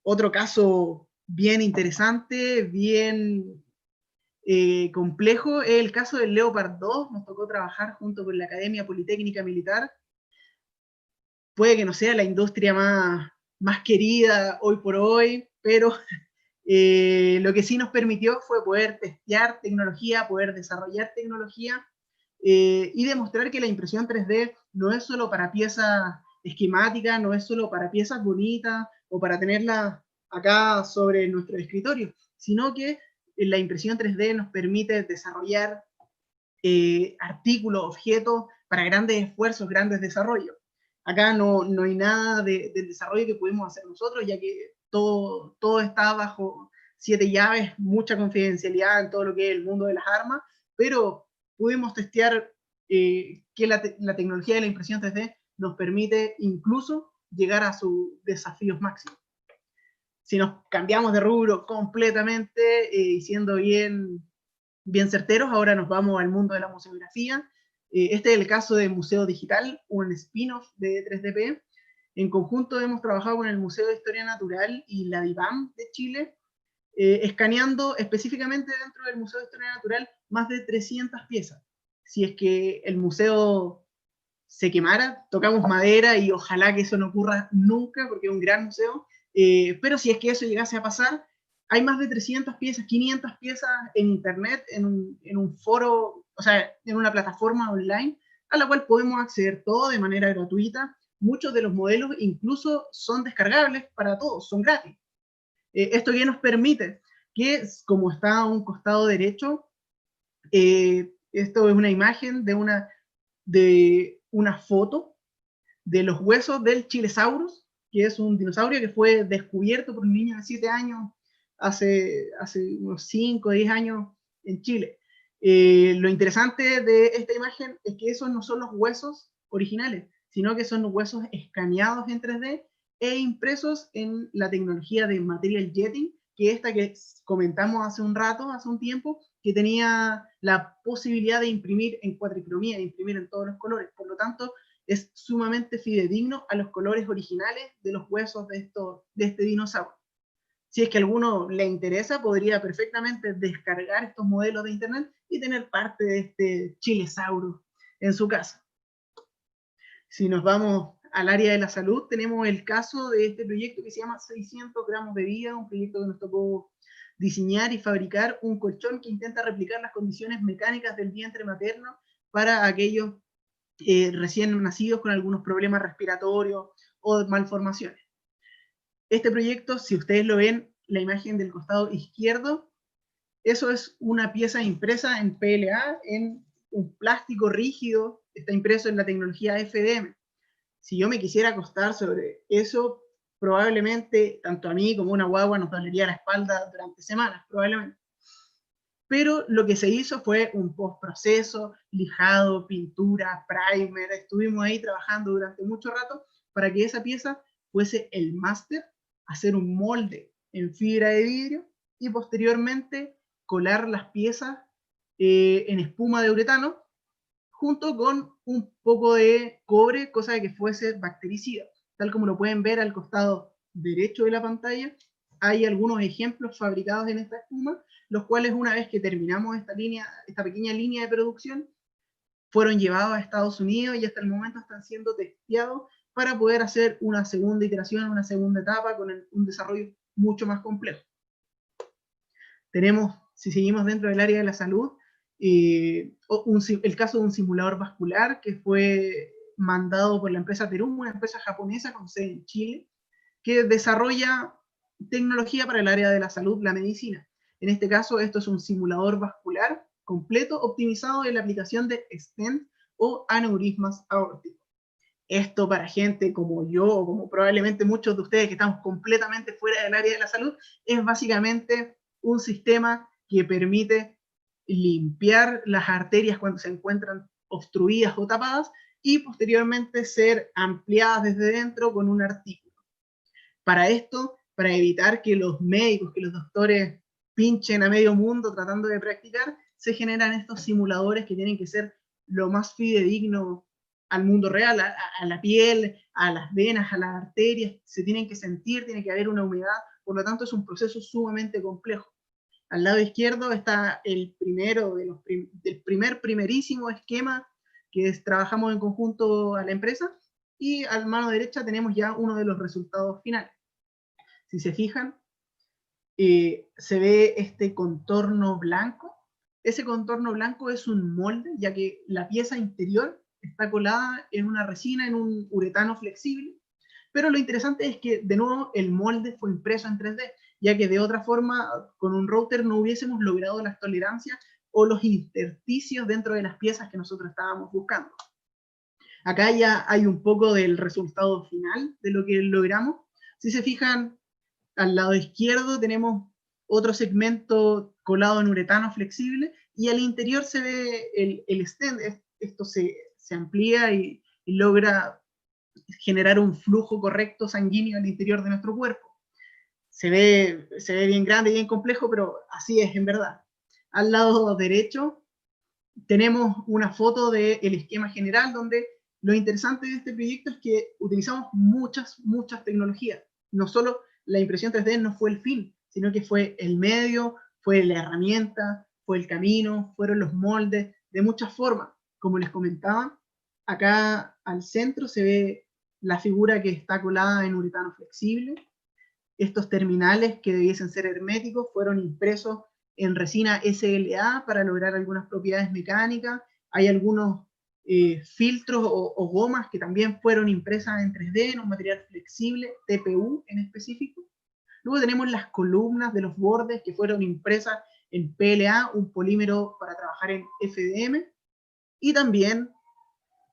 [SPEAKER 3] Otro caso bien interesante, bien complejo, es el caso del Leopard 2. Nos tocó trabajar junto con la Academia Politécnica Militar. Puede que no sea la industria más querida hoy por hoy, pero lo que sí nos permitió fue poder testear tecnología, poder desarrollar tecnología y demostrar que la impresión 3D no es solo para piezas esquemáticas, no es solo para piezas bonitas o para tenerlas acá sobre nuestro escritorio, sino que la impresión 3D nos permite desarrollar artículos, objetos para grandes esfuerzos, grandes desarrollos. Acá no hay nada del desarrollo que pudimos hacer nosotros, ya que todo está bajo 7 llaves, mucha confidencialidad en todo lo que es el mundo de las armas, pero pudimos testear que la tecnología de la impresión 3D nos permite incluso llegar a sus desafíos máximos. Si nos cambiamos de rubro completamente y siendo bien certeros, ahora nos vamos al mundo de la museografía. Este es el caso de Museo Digital, un spin-off de 3DP. En conjunto hemos trabajado con el Museo de Historia Natural y la DIVAM de Chile, escaneando específicamente dentro del Museo de Historia Natural más de 300 piezas. Si es que el museo se quemara, tocamos madera y ojalá que eso no ocurra nunca, porque es un gran museo, pero si es que eso llegase a pasar, hay más de 300 piezas, 500 piezas en internet, en un foro, o sea, en una plataforma online, a la cual podemos acceder todo de manera gratuita. Muchos de los modelos incluso son descargables para todos, son gratis. ¿Esto qué nos permite? Que, como está a un costado derecho, esto es una imagen de una foto de los huesos del Chilesaurus, que es un dinosaurio que fue descubierto por un niño de 7 años hace unos 5 o 10 años en Chile. Lo interesante de esta imagen es que esos no son los huesos originales, sino que son huesos escaneados en 3D e impresos en la tecnología de material jetting, que esta que comentamos hace un tiempo, que tenía la posibilidad de imprimir en cuatricromía, de imprimir en todos los colores. Por lo tanto, es sumamente fidedigno a los colores originales de los huesos de este dinosaurio. Si es que a alguno le interesa, podría perfectamente descargar estos modelos de internet y tener parte de este Chilesaurus en su casa. Si nos vamos al área de la salud, tenemos el caso de este proyecto que se llama 600 gramos de vida, un proyecto que nos tocó diseñar y fabricar un colchón que intenta replicar las condiciones mecánicas del vientre materno para aquellos recién nacidos con algunos problemas respiratorios o malformaciones. Este proyecto, si ustedes lo ven, la imagen del costado izquierdo, eso es una pieza impresa en PLA, en un plástico rígido, está impreso en la tecnología FDM. Si yo me quisiera acostar sobre eso, probablemente tanto a mí como a una guagua nos dolería la espalda durante semanas, probablemente. Pero lo que se hizo fue un postproceso, lijado, pintura, primer, estuvimos ahí trabajando durante mucho rato para que esa pieza fuese el máster, hacer un molde en fibra de vidrio y posteriormente colar las piezas en espuma de uretano junto con un poco de cobre, cosa de que fuese bactericida. Tal como lo pueden ver al costado derecho de la pantalla, hay algunos ejemplos fabricados en esta espuma, los cuales una vez que terminamos esta pequeña línea de producción, fueron llevados a Estados Unidos y hasta el momento están siendo testeados para poder hacer una segunda iteración, una segunda etapa con un desarrollo mucho más complejo. Tenemos, si seguimos dentro del área de la salud, el caso de un simulador vascular que fue mandado por la empresa Terum, una empresa japonesa con sede en Chile, que desarrolla tecnología para el área de la salud, la medicina. En este caso, esto es un simulador vascular completo, optimizado en la aplicación de stent o aneurismas aórticos. Esto para gente como yo, o como probablemente muchos de ustedes que estamos completamente fuera del área de la salud, es básicamente un sistema que permite limpiar las arterias cuando se encuentran obstruidas o tapadas y posteriormente ser ampliadas desde dentro con un artículo. Para esto, para evitar que los médicos, que los doctores pinchen a medio mundo tratando de practicar, se generan estos simuladores que tienen que ser lo más fidedigno al mundo real, a la piel, a las venas, a las arterias, se tienen que sentir, tiene que haber una humedad por lo tanto es un proceso sumamente complejo. Al lado izquierdo está el primero del primerísimo esquema que trabajamos en conjunto a la empresa, y a la mano derecha tenemos ya uno de los resultados finales. Si se fijan, se ve este contorno blanco. Ese contorno blanco es un molde, ya que la pieza interior está colada en una resina, en un uretano flexible, pero lo interesante es que, de nuevo, el molde fue impreso en 3D, ya que de otra forma, con un router no hubiésemos logrado las tolerancias o los intersticios dentro de las piezas que nosotros estábamos buscando. Acá ya hay un poco del resultado final de lo que logramos. Si se fijan, al lado izquierdo tenemos otro segmento colado en uretano flexible, y al interior se ve el stent. Esto se amplía y logra generar un flujo correcto sanguíneo al interior de nuestro cuerpo. Se ve bien grande y bien complejo, pero así es en verdad. Al lado derecho tenemos una foto del esquema general, donde lo interesante de este proyecto es que utilizamos muchas tecnologías. No solo la impresión 3D no fue el fin, sino que fue el medio, fue la herramienta, fue el camino, fueron los moldes, de muchas formas. Como les comentaba, acá al centro se ve la figura que está colada en uretano flexible. Estos terminales, que debiesen ser herméticos, fueron impresos en resina SLA para lograr algunas propiedades mecánicas. Hay algunos filtros o gomas que también fueron impresas en 3D, en un material flexible, TPU en específico. Luego tenemos las columnas de los bordes, que fueron impresas en PLA, un polímero para trabajar en FDM. Y también,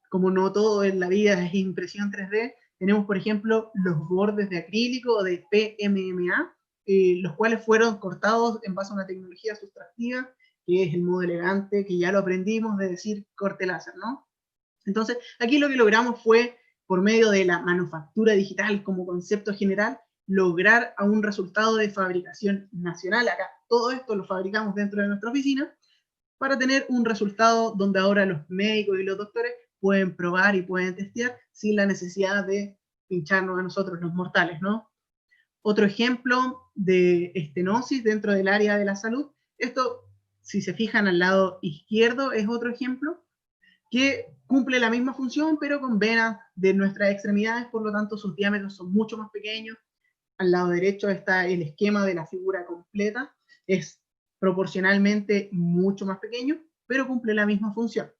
[SPEAKER 3] como no todo en la vida es impresión 3D, tenemos, por ejemplo, los bordes de acrílico o de PMMA, los cuales fueron cortados en base a una tecnología sustractiva, que es el modo elegante, que ya lo aprendimos de decir corte láser, ¿no? Entonces, aquí lo que logramos fue, por medio de la manufactura digital como concepto general, lograr a un resultado de fabricación nacional. Acá todo esto lo fabricamos dentro de nuestra oficina, para tener un resultado donde ahora los médicos y los doctores pueden probar y pueden testear sin la necesidad de pincharnos a nosotros los mortales, ¿no? Otro ejemplo de estenosis dentro del área de la salud. Esto, si se fijan al lado izquierdo, es otro ejemplo que cumple la misma función, pero con venas de nuestras extremidades, por lo tanto sus diámetros son mucho más pequeños. Al lado derecho está el esquema de la figura completa. Es proporcionalmente mucho más pequeño, pero cumple la misma función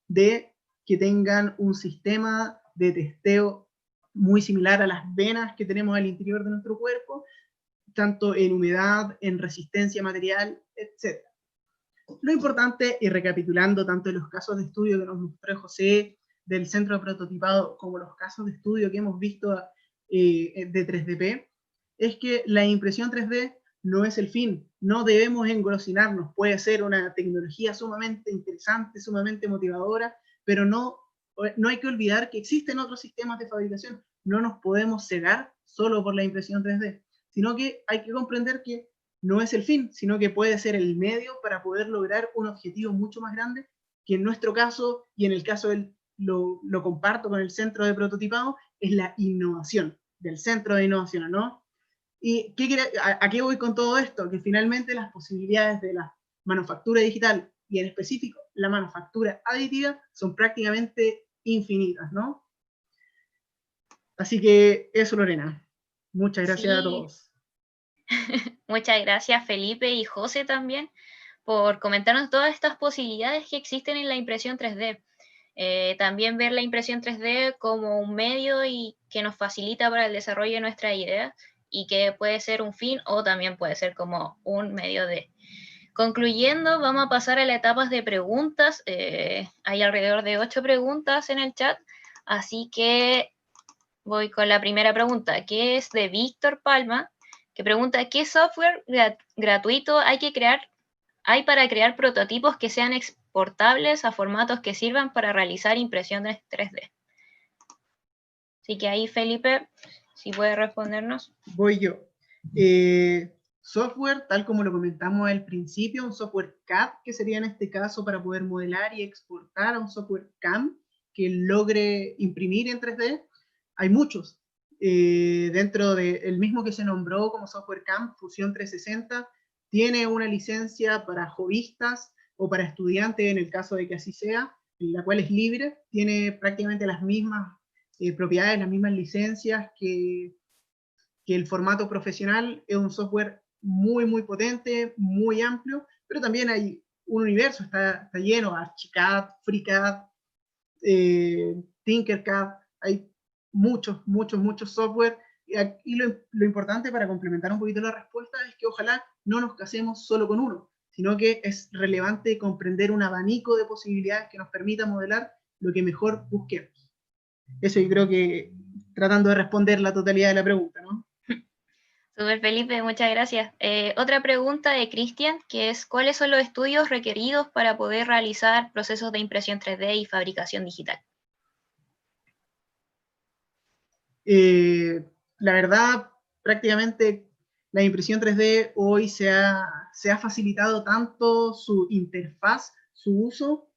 [SPEAKER 3] de que tengan un sistema de testeo muy similar a las venas que tenemos al interior de nuestro cuerpo, tanto en humedad, en resistencia material, etc. Lo importante, y recapitulando tanto los casos de estudio que nos mostró José del centro de prototipado, como los casos de estudio que hemos visto de 3DP, es que la impresión 3D no es el fin, no debemos engolosinarnos. Puede ser una tecnología sumamente interesante, sumamente motivadora, pero no hay que olvidar que existen otros sistemas de fabricación. No nos podemos cegar solo por la impresión 3D, sino que hay que comprender que no es el fin, sino que puede ser el medio para poder lograr un objetivo mucho más grande, que en nuestro caso, y en el caso lo comparto con el centro de prototipado, es la innovación, del centro de innovación, ¿no? ¿Y a qué voy con todo esto? Que finalmente las posibilidades de la manufactura digital, y en específico la manufactura aditiva, son prácticamente infinitas, ¿no? Así que eso, Lorena. Muchas gracias a todos.
[SPEAKER 1] Muchas gracias, Felipe y José también, por comentarnos todas estas posibilidades que existen en la impresión 3D. También ver la impresión 3D como un medio y que nos facilita para el desarrollo de nuestras ideas, y que puede ser un fin o también puede ser como un medio de... Concluyendo, vamos a pasar a las etapas de preguntas. Hay alrededor de 8 preguntas en el chat, así que voy con la primera pregunta, que es de Víctor Palma, que pregunta: ¿qué software gratuito hay para crear prototipos que sean exportables a formatos que sirvan para realizar impresiones 3D? Así que ahí, Felipe, si puede respondernos.
[SPEAKER 3] Voy yo. Software, tal como lo comentamos al principio, un software CAD, que sería en este caso para poder modelar y exportar, a un software CAM que logre imprimir en 3D. Hay muchos. dentro del mismo que se nombró como Software Camp, Fusion 360, tiene una licencia para hobbyistas o para estudiantes, en el caso de que así sea, la cual es libre, tiene prácticamente las mismas propiedades, las mismas licencias que el formato profesional. Es un software muy, muy potente, muy amplio, pero también hay un universo, está lleno, Archicad, FreeCAD, Tinkercad, hay muchos software, y lo importante para complementar un poquito la respuesta es que ojalá no nos casemos solo con uno, sino que es relevante comprender un abanico de posibilidades que nos permita modelar lo que mejor busquemos. Eso yo creo que tratando de responder la totalidad de la pregunta, ¿no?
[SPEAKER 1] Súper, Felipe, muchas gracias. Otra pregunta de Cristian, que es, ¿cuáles son los estudios requeridos para poder realizar procesos de impresión 3D y fabricación digital?
[SPEAKER 3] La verdad, prácticamente la impresión 3D hoy se ha facilitado tanto su interfaz, su uso,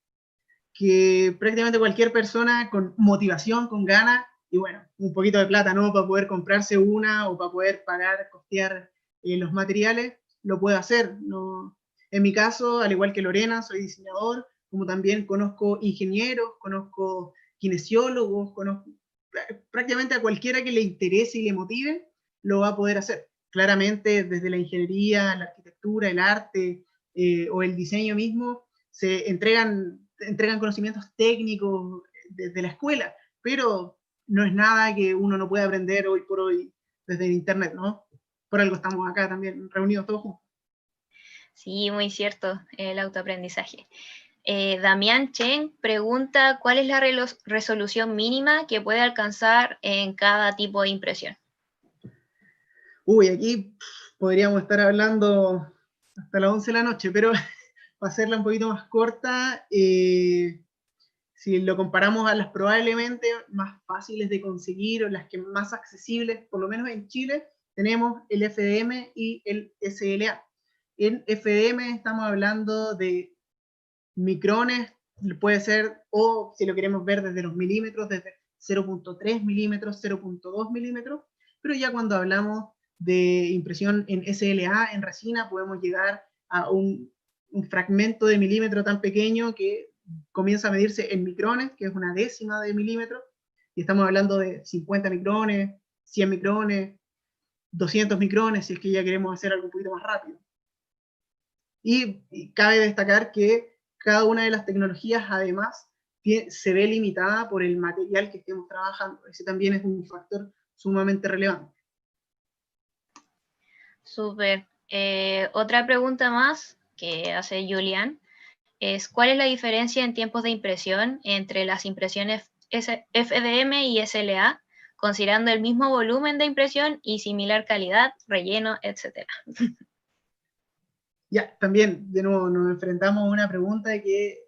[SPEAKER 3] que prácticamente cualquier persona con motivación, con ganas, y bueno, un poquito de plata, ¿no? Para poder comprarse una o para poder pagar, costear los materiales, lo puede hacer. ¿No? En mi caso, al igual que Lorena, soy diseñador, como también conozco ingenieros, conozco kinesiólogos, conozco prácticamente a cualquiera que le interese y le motive, lo va a poder hacer. Claramente, desde la ingeniería, la arquitectura, el arte o el diseño mismo, se entregan conocimientos técnicos desde la escuela, pero no es nada que uno no pueda aprender hoy por hoy desde el internet, ¿no? Por algo estamos acá también reunidos todos juntos.
[SPEAKER 1] Sí, muy cierto, el autoaprendizaje. Damián Chen pregunta, ¿cuál es la resolución mínima que puede alcanzar en cada tipo de impresión?
[SPEAKER 3] Uy, aquí podríamos estar hablando hasta las 11 de la noche, pero para hacerla un poquito más corta, si lo comparamos a las probablemente más fáciles de conseguir o las que más accesibles, por lo menos en Chile, tenemos el FDM y el SLA. En FDM estamos hablando de micrones, puede ser, o si lo queremos ver desde los milímetros, desde 0.3 milímetros, 0.2 milímetros, pero ya cuando hablamos de impresión en SLA, en resina, podemos llegar a un fragmento de milímetro tan pequeño que comienza a medirse en micrones, que es una décima de milímetro, y estamos hablando de 50 micrones, 100 micrones, 200 micrones, si es que ya queremos hacer algo un poquito más rápido. Y cabe destacar que cada una de las tecnologías, además, se ve limitada por el material que estemos trabajando. Ese también es un factor sumamente relevante.
[SPEAKER 1] Súper. Otra pregunta más que hace Julián es, ¿cuál es la diferencia en tiempos de impresión entre las impresiones FDM y SLA, considerando el mismo volumen de impresión y similar calidad, relleno, etcétera?
[SPEAKER 3] Ya, también, de nuevo, nos enfrentamos a una pregunta que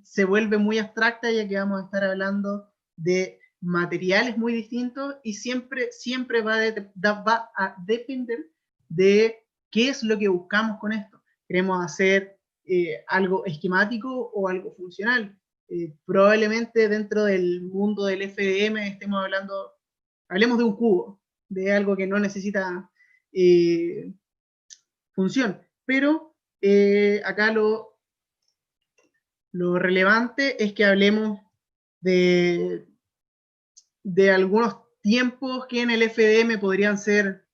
[SPEAKER 3] se vuelve muy abstracta, ya que vamos a estar hablando de materiales muy distintos y siempre va a depender de qué es lo que buscamos con esto. ¿Queremos hacer algo esquemático o algo funcional? Probablemente dentro del mundo del FDM hablemos de un cubo, de algo que no necesita función, pero acá lo relevante es que hablemos de algunos tiempos que en el FDM podrían ser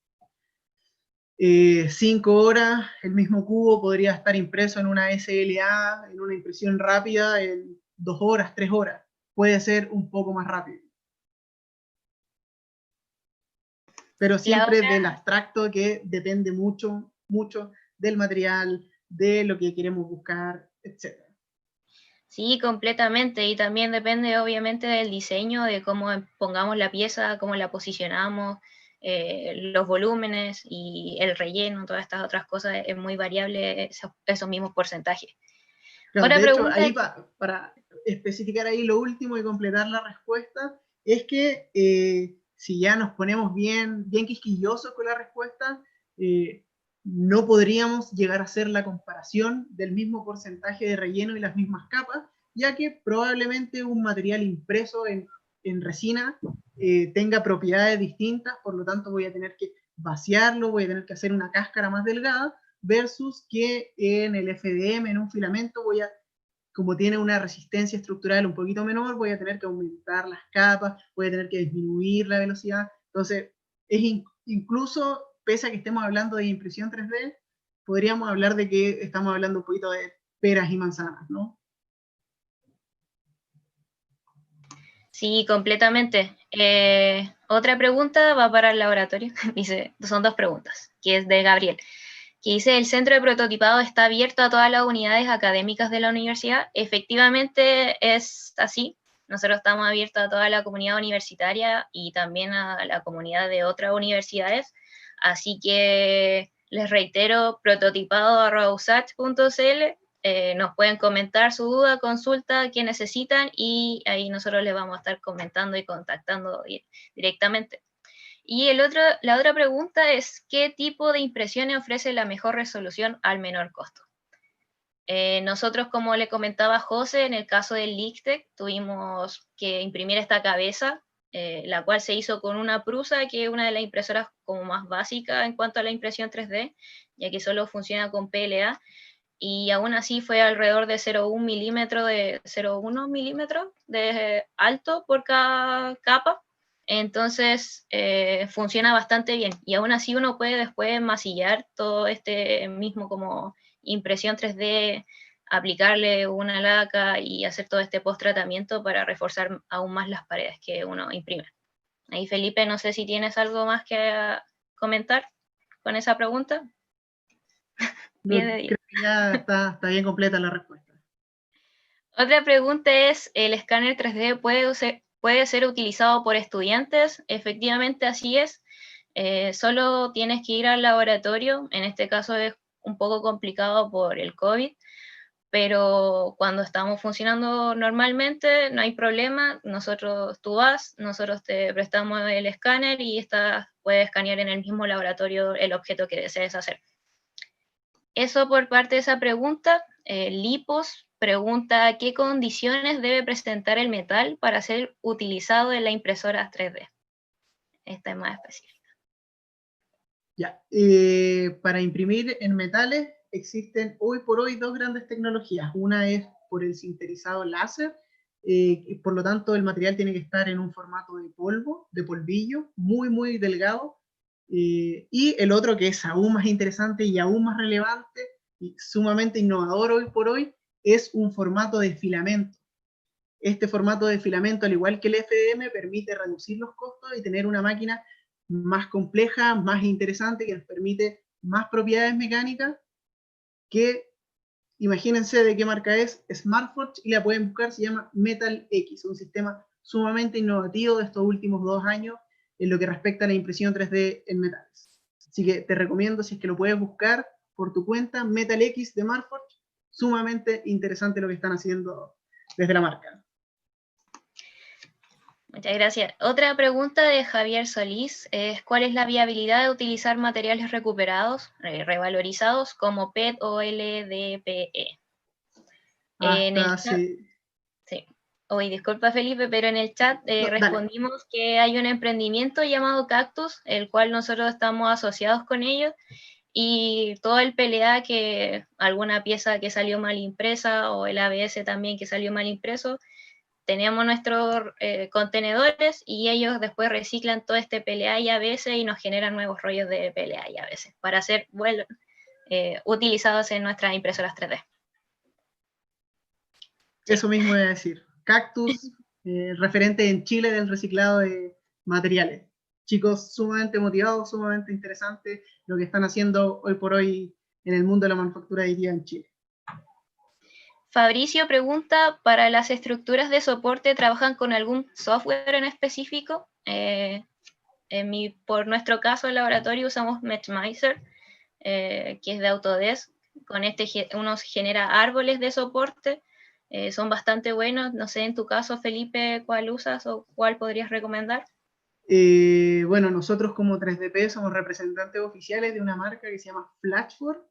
[SPEAKER 3] 5 horas, el mismo cubo podría estar impreso en una SLA, en una impresión rápida, en 2 horas, 3 horas. Puede ser un poco más rápido. Pero siempre del abstracto, que depende mucho del material, de lo que queremos buscar, etc.
[SPEAKER 1] Sí, completamente, y también depende obviamente del diseño, de cómo pongamos la pieza, cómo la posicionamos, los volúmenes y el relleno, todas estas otras cosas, es muy variable esos mismos porcentajes.
[SPEAKER 3] Claro, de hecho, ahí para especificar ahí lo último y completar la respuesta, es que si ya nos ponemos bien quisquillosos con la respuesta, no podríamos llegar a hacer la comparación del mismo porcentaje de relleno y las mismas capas, ya que probablemente un material impreso en en resina tenga propiedades distintas, por lo tanto voy a tener que vaciarlo, voy a tener que hacer una cáscara más delgada, versus que en el FDM, en un filamento, como tiene una resistencia estructural un poquito menor, voy a tener que aumentar las capas, voy a tener que disminuir la velocidad. Entonces, incluso, pese a que estemos hablando de impresión 3D, podríamos hablar de que estamos hablando un poquito de peras y manzanas, ¿no?
[SPEAKER 1] Sí, completamente. Otra pregunta va para el laboratorio. Dice, son dos preguntas, que es de Gabriel, que dice, ¿el centro de prototipado está abierto a todas las unidades académicas de la universidad? Efectivamente es así. Nosotros estamos abiertos a toda la comunidad universitaria y también a la comunidad de otras universidades. Así que les reitero, prototipado@usach.cl. Nos pueden comentar su duda, consulta, que necesitan, y ahí nosotros les vamos a estar comentando y contactando directamente. Y la otra pregunta es, ¿qué tipo de impresiones ofrece la mejor resolución al menor costo? Nosotros, como le comentaba José, en el caso del LICTEC, tuvimos que imprimir esta cabeza, la cual se hizo con una Prusa, que es una de las impresoras como más básicas en cuanto a la impresión 3D, ya que solo funciona con PLA, y aún así fue alrededor de 0,1 milímetros de alto por cada capa. Entonces funciona bastante bien, y aún así uno puede después masillar todo este mismo como impresión 3D, aplicarle una laca y hacer todo este post-tratamiento para reforzar aún más las paredes que uno imprime. Ahí, Felipe, no sé si tienes algo más que comentar con esa pregunta.
[SPEAKER 3] Creo que ya está bien completa la respuesta.
[SPEAKER 1] Otra pregunta es, ¿el escáner 3D puede ser utilizado por estudiantes? Efectivamente, así es. Solo tienes que ir al laboratorio. En este caso es un poco complicado por el COVID, pero cuando estamos funcionando normalmente no hay problema. Tú vas, nosotros te prestamos el escáner y puedes escanear en el mismo laboratorio el objeto que desees hacer. Eso por parte de esa pregunta. Lipos pregunta, ¿qué condiciones debe presentar el metal para ser utilizado en la impresora 3D? Esta es más específica.
[SPEAKER 3] Ya, para imprimir en metales existen hoy por hoy dos grandes tecnologías. Una es por el sinterizado láser, y por lo tanto el material tiene que estar en un formato de polvillo, muy, muy delgado. Y el otro, que es aún más interesante y aún más relevante y sumamente innovador hoy por hoy, es un formato de filamento. Este formato de filamento, al igual que el FDM, permite reducir los costos y tener una máquina más compleja, más interesante, que nos permite más propiedades mecánicas, que imagínense de qué marca es SmartForge, y la pueden buscar, se llama Metal X, un sistema sumamente innovativo de estos últimos 2 años en lo que respecta a la impresión 3D en metales. Así que te recomiendo, si es que lo puedes buscar por tu cuenta, Metal X de SmartForge, sumamente interesante lo que están haciendo desde la marca.
[SPEAKER 1] Muchas gracias. Otra pregunta de Javier Solís es, ¿cuál es la viabilidad de utilizar materiales recuperados, revalorizados, como PET o LDPE? En el chat, sí. Hoy, disculpa Felipe, pero en el chat respondimos que hay un emprendimiento llamado Cactus, el cual nosotros estamos asociados con ellos, y todo el PLA, que alguna pieza que salió mal impresa, o el ABS también que salió mal impreso, tenemos nuestros contenedores, y ellos después reciclan todo este PLA y ABS y nos generan nuevos rollos de PLA y ABS para ser utilizados en nuestras impresoras 3D. Sí.
[SPEAKER 3] Eso mismo iba a decir. Cactus, referente en Chile del reciclado de materiales. Chicos sumamente motivados, sumamente interesantes lo que están haciendo hoy por hoy en el mundo de la manufactura aditiva en Chile.
[SPEAKER 1] Fabricio pregunta, ¿para las estructuras de soporte trabajan con algún software en específico? Por nuestro caso, en laboratorio usamos Matchmiser, que es de Autodesk. Con este uno genera árboles de soporte, son bastante buenos. No sé, en tu caso, Felipe, ¿cuál usas o cuál podrías recomendar?
[SPEAKER 3] Bueno, nosotros como 3DP somos representantes oficiales de una marca que se llama Flashform.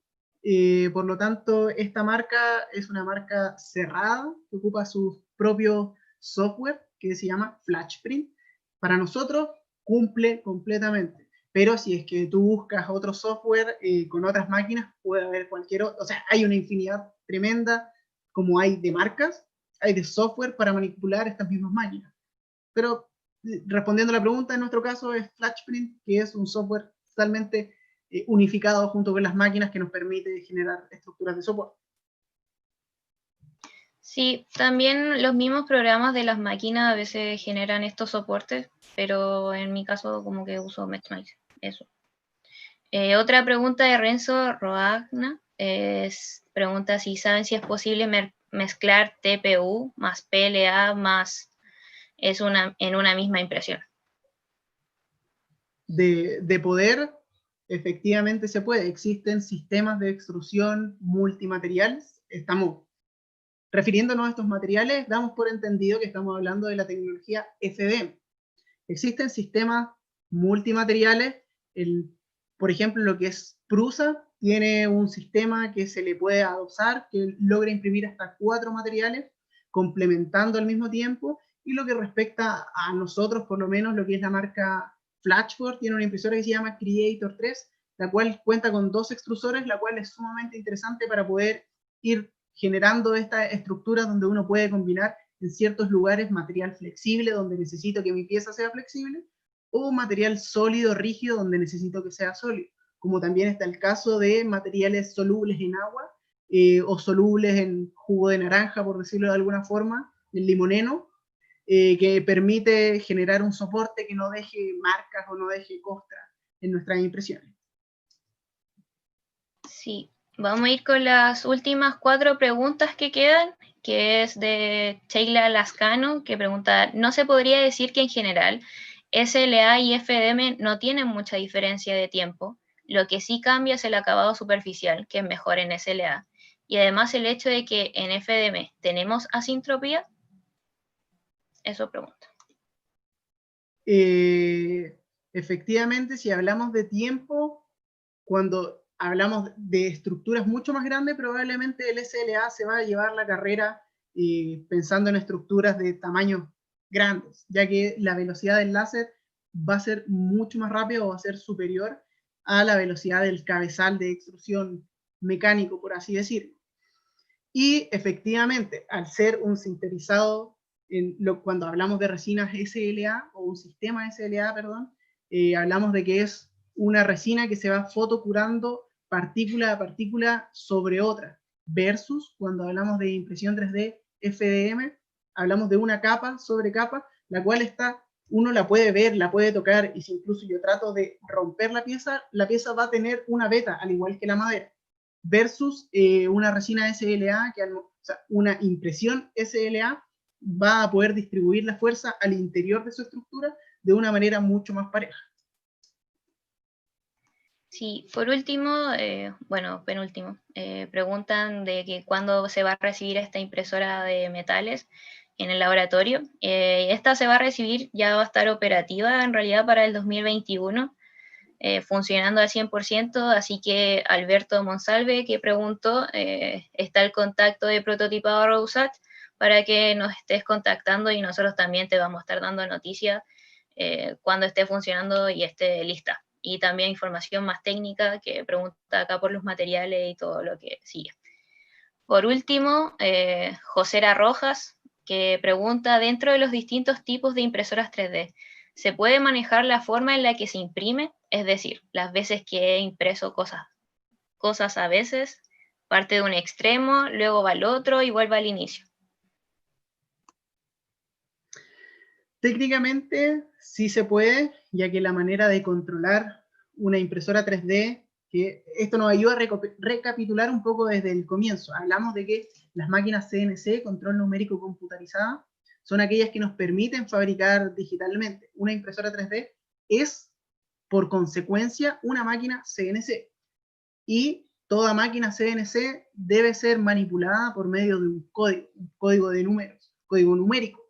[SPEAKER 3] Por lo tanto, esta marca es una marca cerrada que ocupa su propio software, que se llama FlashPrint. Para nosotros cumple completamente, pero si es que tú buscas otro software con otras máquinas, puede haber cualquier otro, o sea, hay una infinidad tremenda, como hay de marcas, hay de software para manipular estas mismas máquinas. Pero respondiendo a la pregunta, en nuestro caso es FlashPrint, que es un software totalmente unificado junto con las máquinas que nos permite generar estructuras de soporte.
[SPEAKER 1] Sí, también los mismos programas de las máquinas a veces generan estos soportes, pero en mi caso como que uso MeshMice, eso. Otra pregunta de Renzo Roagna pregunta si saben si es posible mezclar TPU más PLA más en una misma impresión.
[SPEAKER 3] De poder, efectivamente se puede. Existen sistemas de extrusión multimateriales. Estamos refiriéndonos a estos materiales, damos por entendido que estamos hablando de la tecnología FDM. Existen sistemas multimateriales, por ejemplo, lo que es Prusa tiene un sistema que se le puede adosar, que logra imprimir hasta 4 materiales, complementando al mismo tiempo, y lo que respecta a nosotros, por lo menos lo que es la marca Flashboard, tiene una impresora que se llama Creator 3, la cual cuenta con 2 extrusores, la cual es sumamente interesante para poder ir generando esta estructura donde uno puede combinar en ciertos lugares material flexible, donde necesito que mi pieza sea flexible, o material sólido, rígido, donde necesito que sea sólido. Como también está el caso de materiales solubles en agua, o solubles en jugo de naranja, por decirlo de alguna forma, el limoneno, que permite generar un soporte que no deje marcas o no deje costras en nuestras impresiones.
[SPEAKER 1] Sí, vamos a ir con las últimas 4 preguntas que quedan, que es de Sheila Lascano, que pregunta, ¿no se podría decir que en general SLA y FDM no tienen mucha diferencia de tiempo? Lo que sí cambia es el acabado superficial, que es mejor en SLA. Y además el hecho de que en FDM tenemos asintropía. Eso pregunta.
[SPEAKER 3] Efectivamente, si hablamos de tiempo, cuando hablamos de estructuras mucho más grandes, probablemente el SLA se va a llevar la carrera pensando en estructuras de tamaños grandes, ya que la velocidad del láser va a ser mucho más rápida o va a ser superior a la velocidad del cabezal de extrusión mecánico, por así decirlo. Y efectivamente, al ser un sinterizado, cuando hablamos de resinas SLA, o un sistema SLA, perdón, hablamos de que es una resina que se va fotocurando partícula a partícula sobre otra, versus cuando hablamos de impresión 3D FDM, hablamos de una capa sobre capa, la cual uno la puede ver, la puede tocar, y si incluso yo trato de romper la pieza va a tener una veta, al igual que la madera, versus una resina SLA, o sea, una impresión SLA va a poder distribuir la fuerza al interior de su estructura de una manera mucho más pareja.
[SPEAKER 1] Sí, por último, penúltimo, preguntan de que cuándo se va a recibir esta impresora de metales en el laboratorio. Esta se va a recibir, ya va a estar operativa en realidad para el 2021, funcionando al 100%, así que Alberto Monsalve, que preguntó, está el contacto de Prototipado Rosat para que nos estés contactando y nosotros también te vamos a estar dando noticias cuando esté funcionando y esté lista. Y también información más técnica que pregunta acá por los materiales y todo lo que sigue. Por último, Josera Rojas, que pregunta, dentro de los distintos tipos de impresoras 3D, ¿se puede manejar la forma en la que se imprime? Es decir, las veces que he impreso cosas a veces, parte de un extremo, luego va al otro y vuelve al inicio.
[SPEAKER 3] Técnicamente sí se puede, ya que la manera de controlar una impresora 3D, que esto nos ayuda a recapitular un poco desde el comienzo. Hablamos de que las máquinas CNC, control numérico computarizada, son aquellas que nos permiten fabricar digitalmente. Una impresora 3D es, por consecuencia, una máquina CNC. Y toda máquina CNC debe ser manipulada por medio de un código de números, código numérico.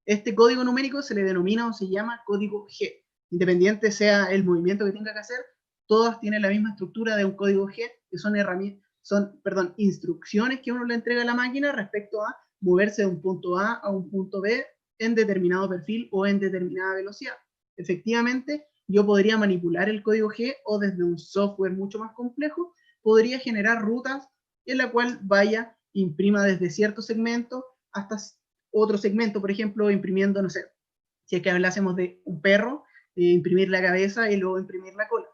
[SPEAKER 3] Este código numérico se le denomina o se llama código G. Independiente sea el movimiento que tenga que hacer, todas tienen la misma estructura de un código G, que son instrucciones que uno le entrega a la máquina respecto a moverse de un punto A un punto B en determinado perfil o en determinada velocidad. Efectivamente, yo podría manipular el código G o desde un software mucho más complejo, podría generar rutas en la cual vaya, imprima desde cierto segmento hasta otro segmento, por ejemplo, imprimiendo, no sé, si es que hablásemos de un perro, imprimir la cabeza y luego imprimir la cola.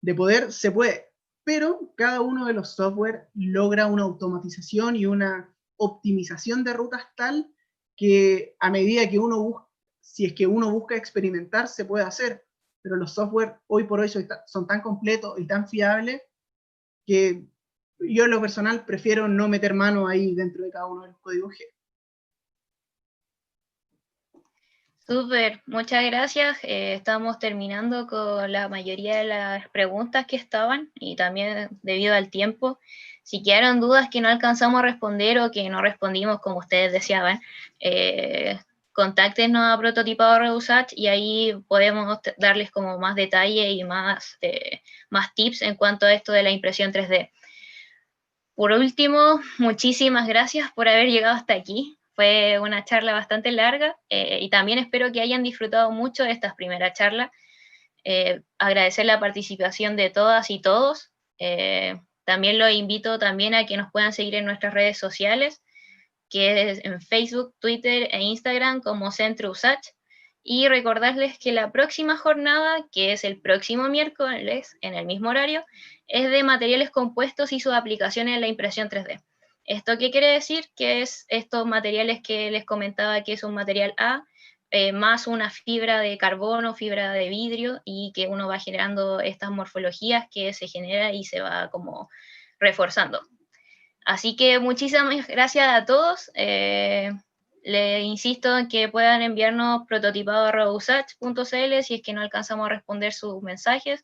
[SPEAKER 3] De poder, se puede, pero cada uno de los software logra una automatización y una optimización de rutas tal que a medida que uno busca, si es que uno busca experimentar, se puede hacer, pero los software hoy por hoy son tan completos y tan fiables que yo en lo personal prefiero no meter mano ahí dentro de cada uno de los códigos G.
[SPEAKER 1] Súper, muchas gracias. Estamos terminando con la mayoría de las preguntas que estaban y también debido al tiempo. Si quedaron dudas que no alcanzamos a responder o que no respondimos como ustedes deseaban, contáctenos a Prototipado Reusach y ahí podemos darles como más detalle y más tips en cuanto a esto de la impresión 3D. Por último, muchísimas gracias por haber llegado hasta aquí. Fue una charla bastante larga y también espero que hayan disfrutado mucho de esta primera charla. Agradecer la participación de todas y todos. También los invito también a que nos puedan seguir en nuestras redes sociales, que es en Facebook, Twitter e Instagram como Centro Usach. Y recordarles que la próxima jornada, que es el próximo miércoles en el mismo horario, es de materiales compuestos y sus aplicaciones en la impresión 3D. ¿Esto qué quiere decir? Que es estos materiales que les comentaba que es un material A, más una fibra de carbono, fibra de vidrio, y que uno va generando estas morfologías que se genera y se va como reforzando. Así que muchísimas gracias a todos. Les insisto en que puedan enviarnos prototipado@usach.cl si es que no alcanzamos a responder sus mensajes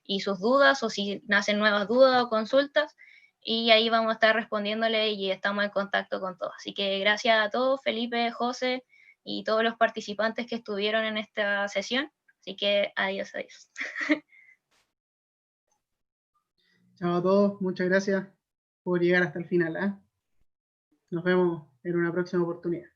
[SPEAKER 1] y sus dudas, o si nacen nuevas dudas o consultas, y ahí vamos a estar respondiéndole y estamos en contacto con todos. Así que gracias a todos, Felipe, José y todos los participantes que estuvieron en esta sesión. Así que adiós, adiós.
[SPEAKER 3] Chao a todos, muchas gracias por llegar hasta el final. Nos vemos en una próxima oportunidad.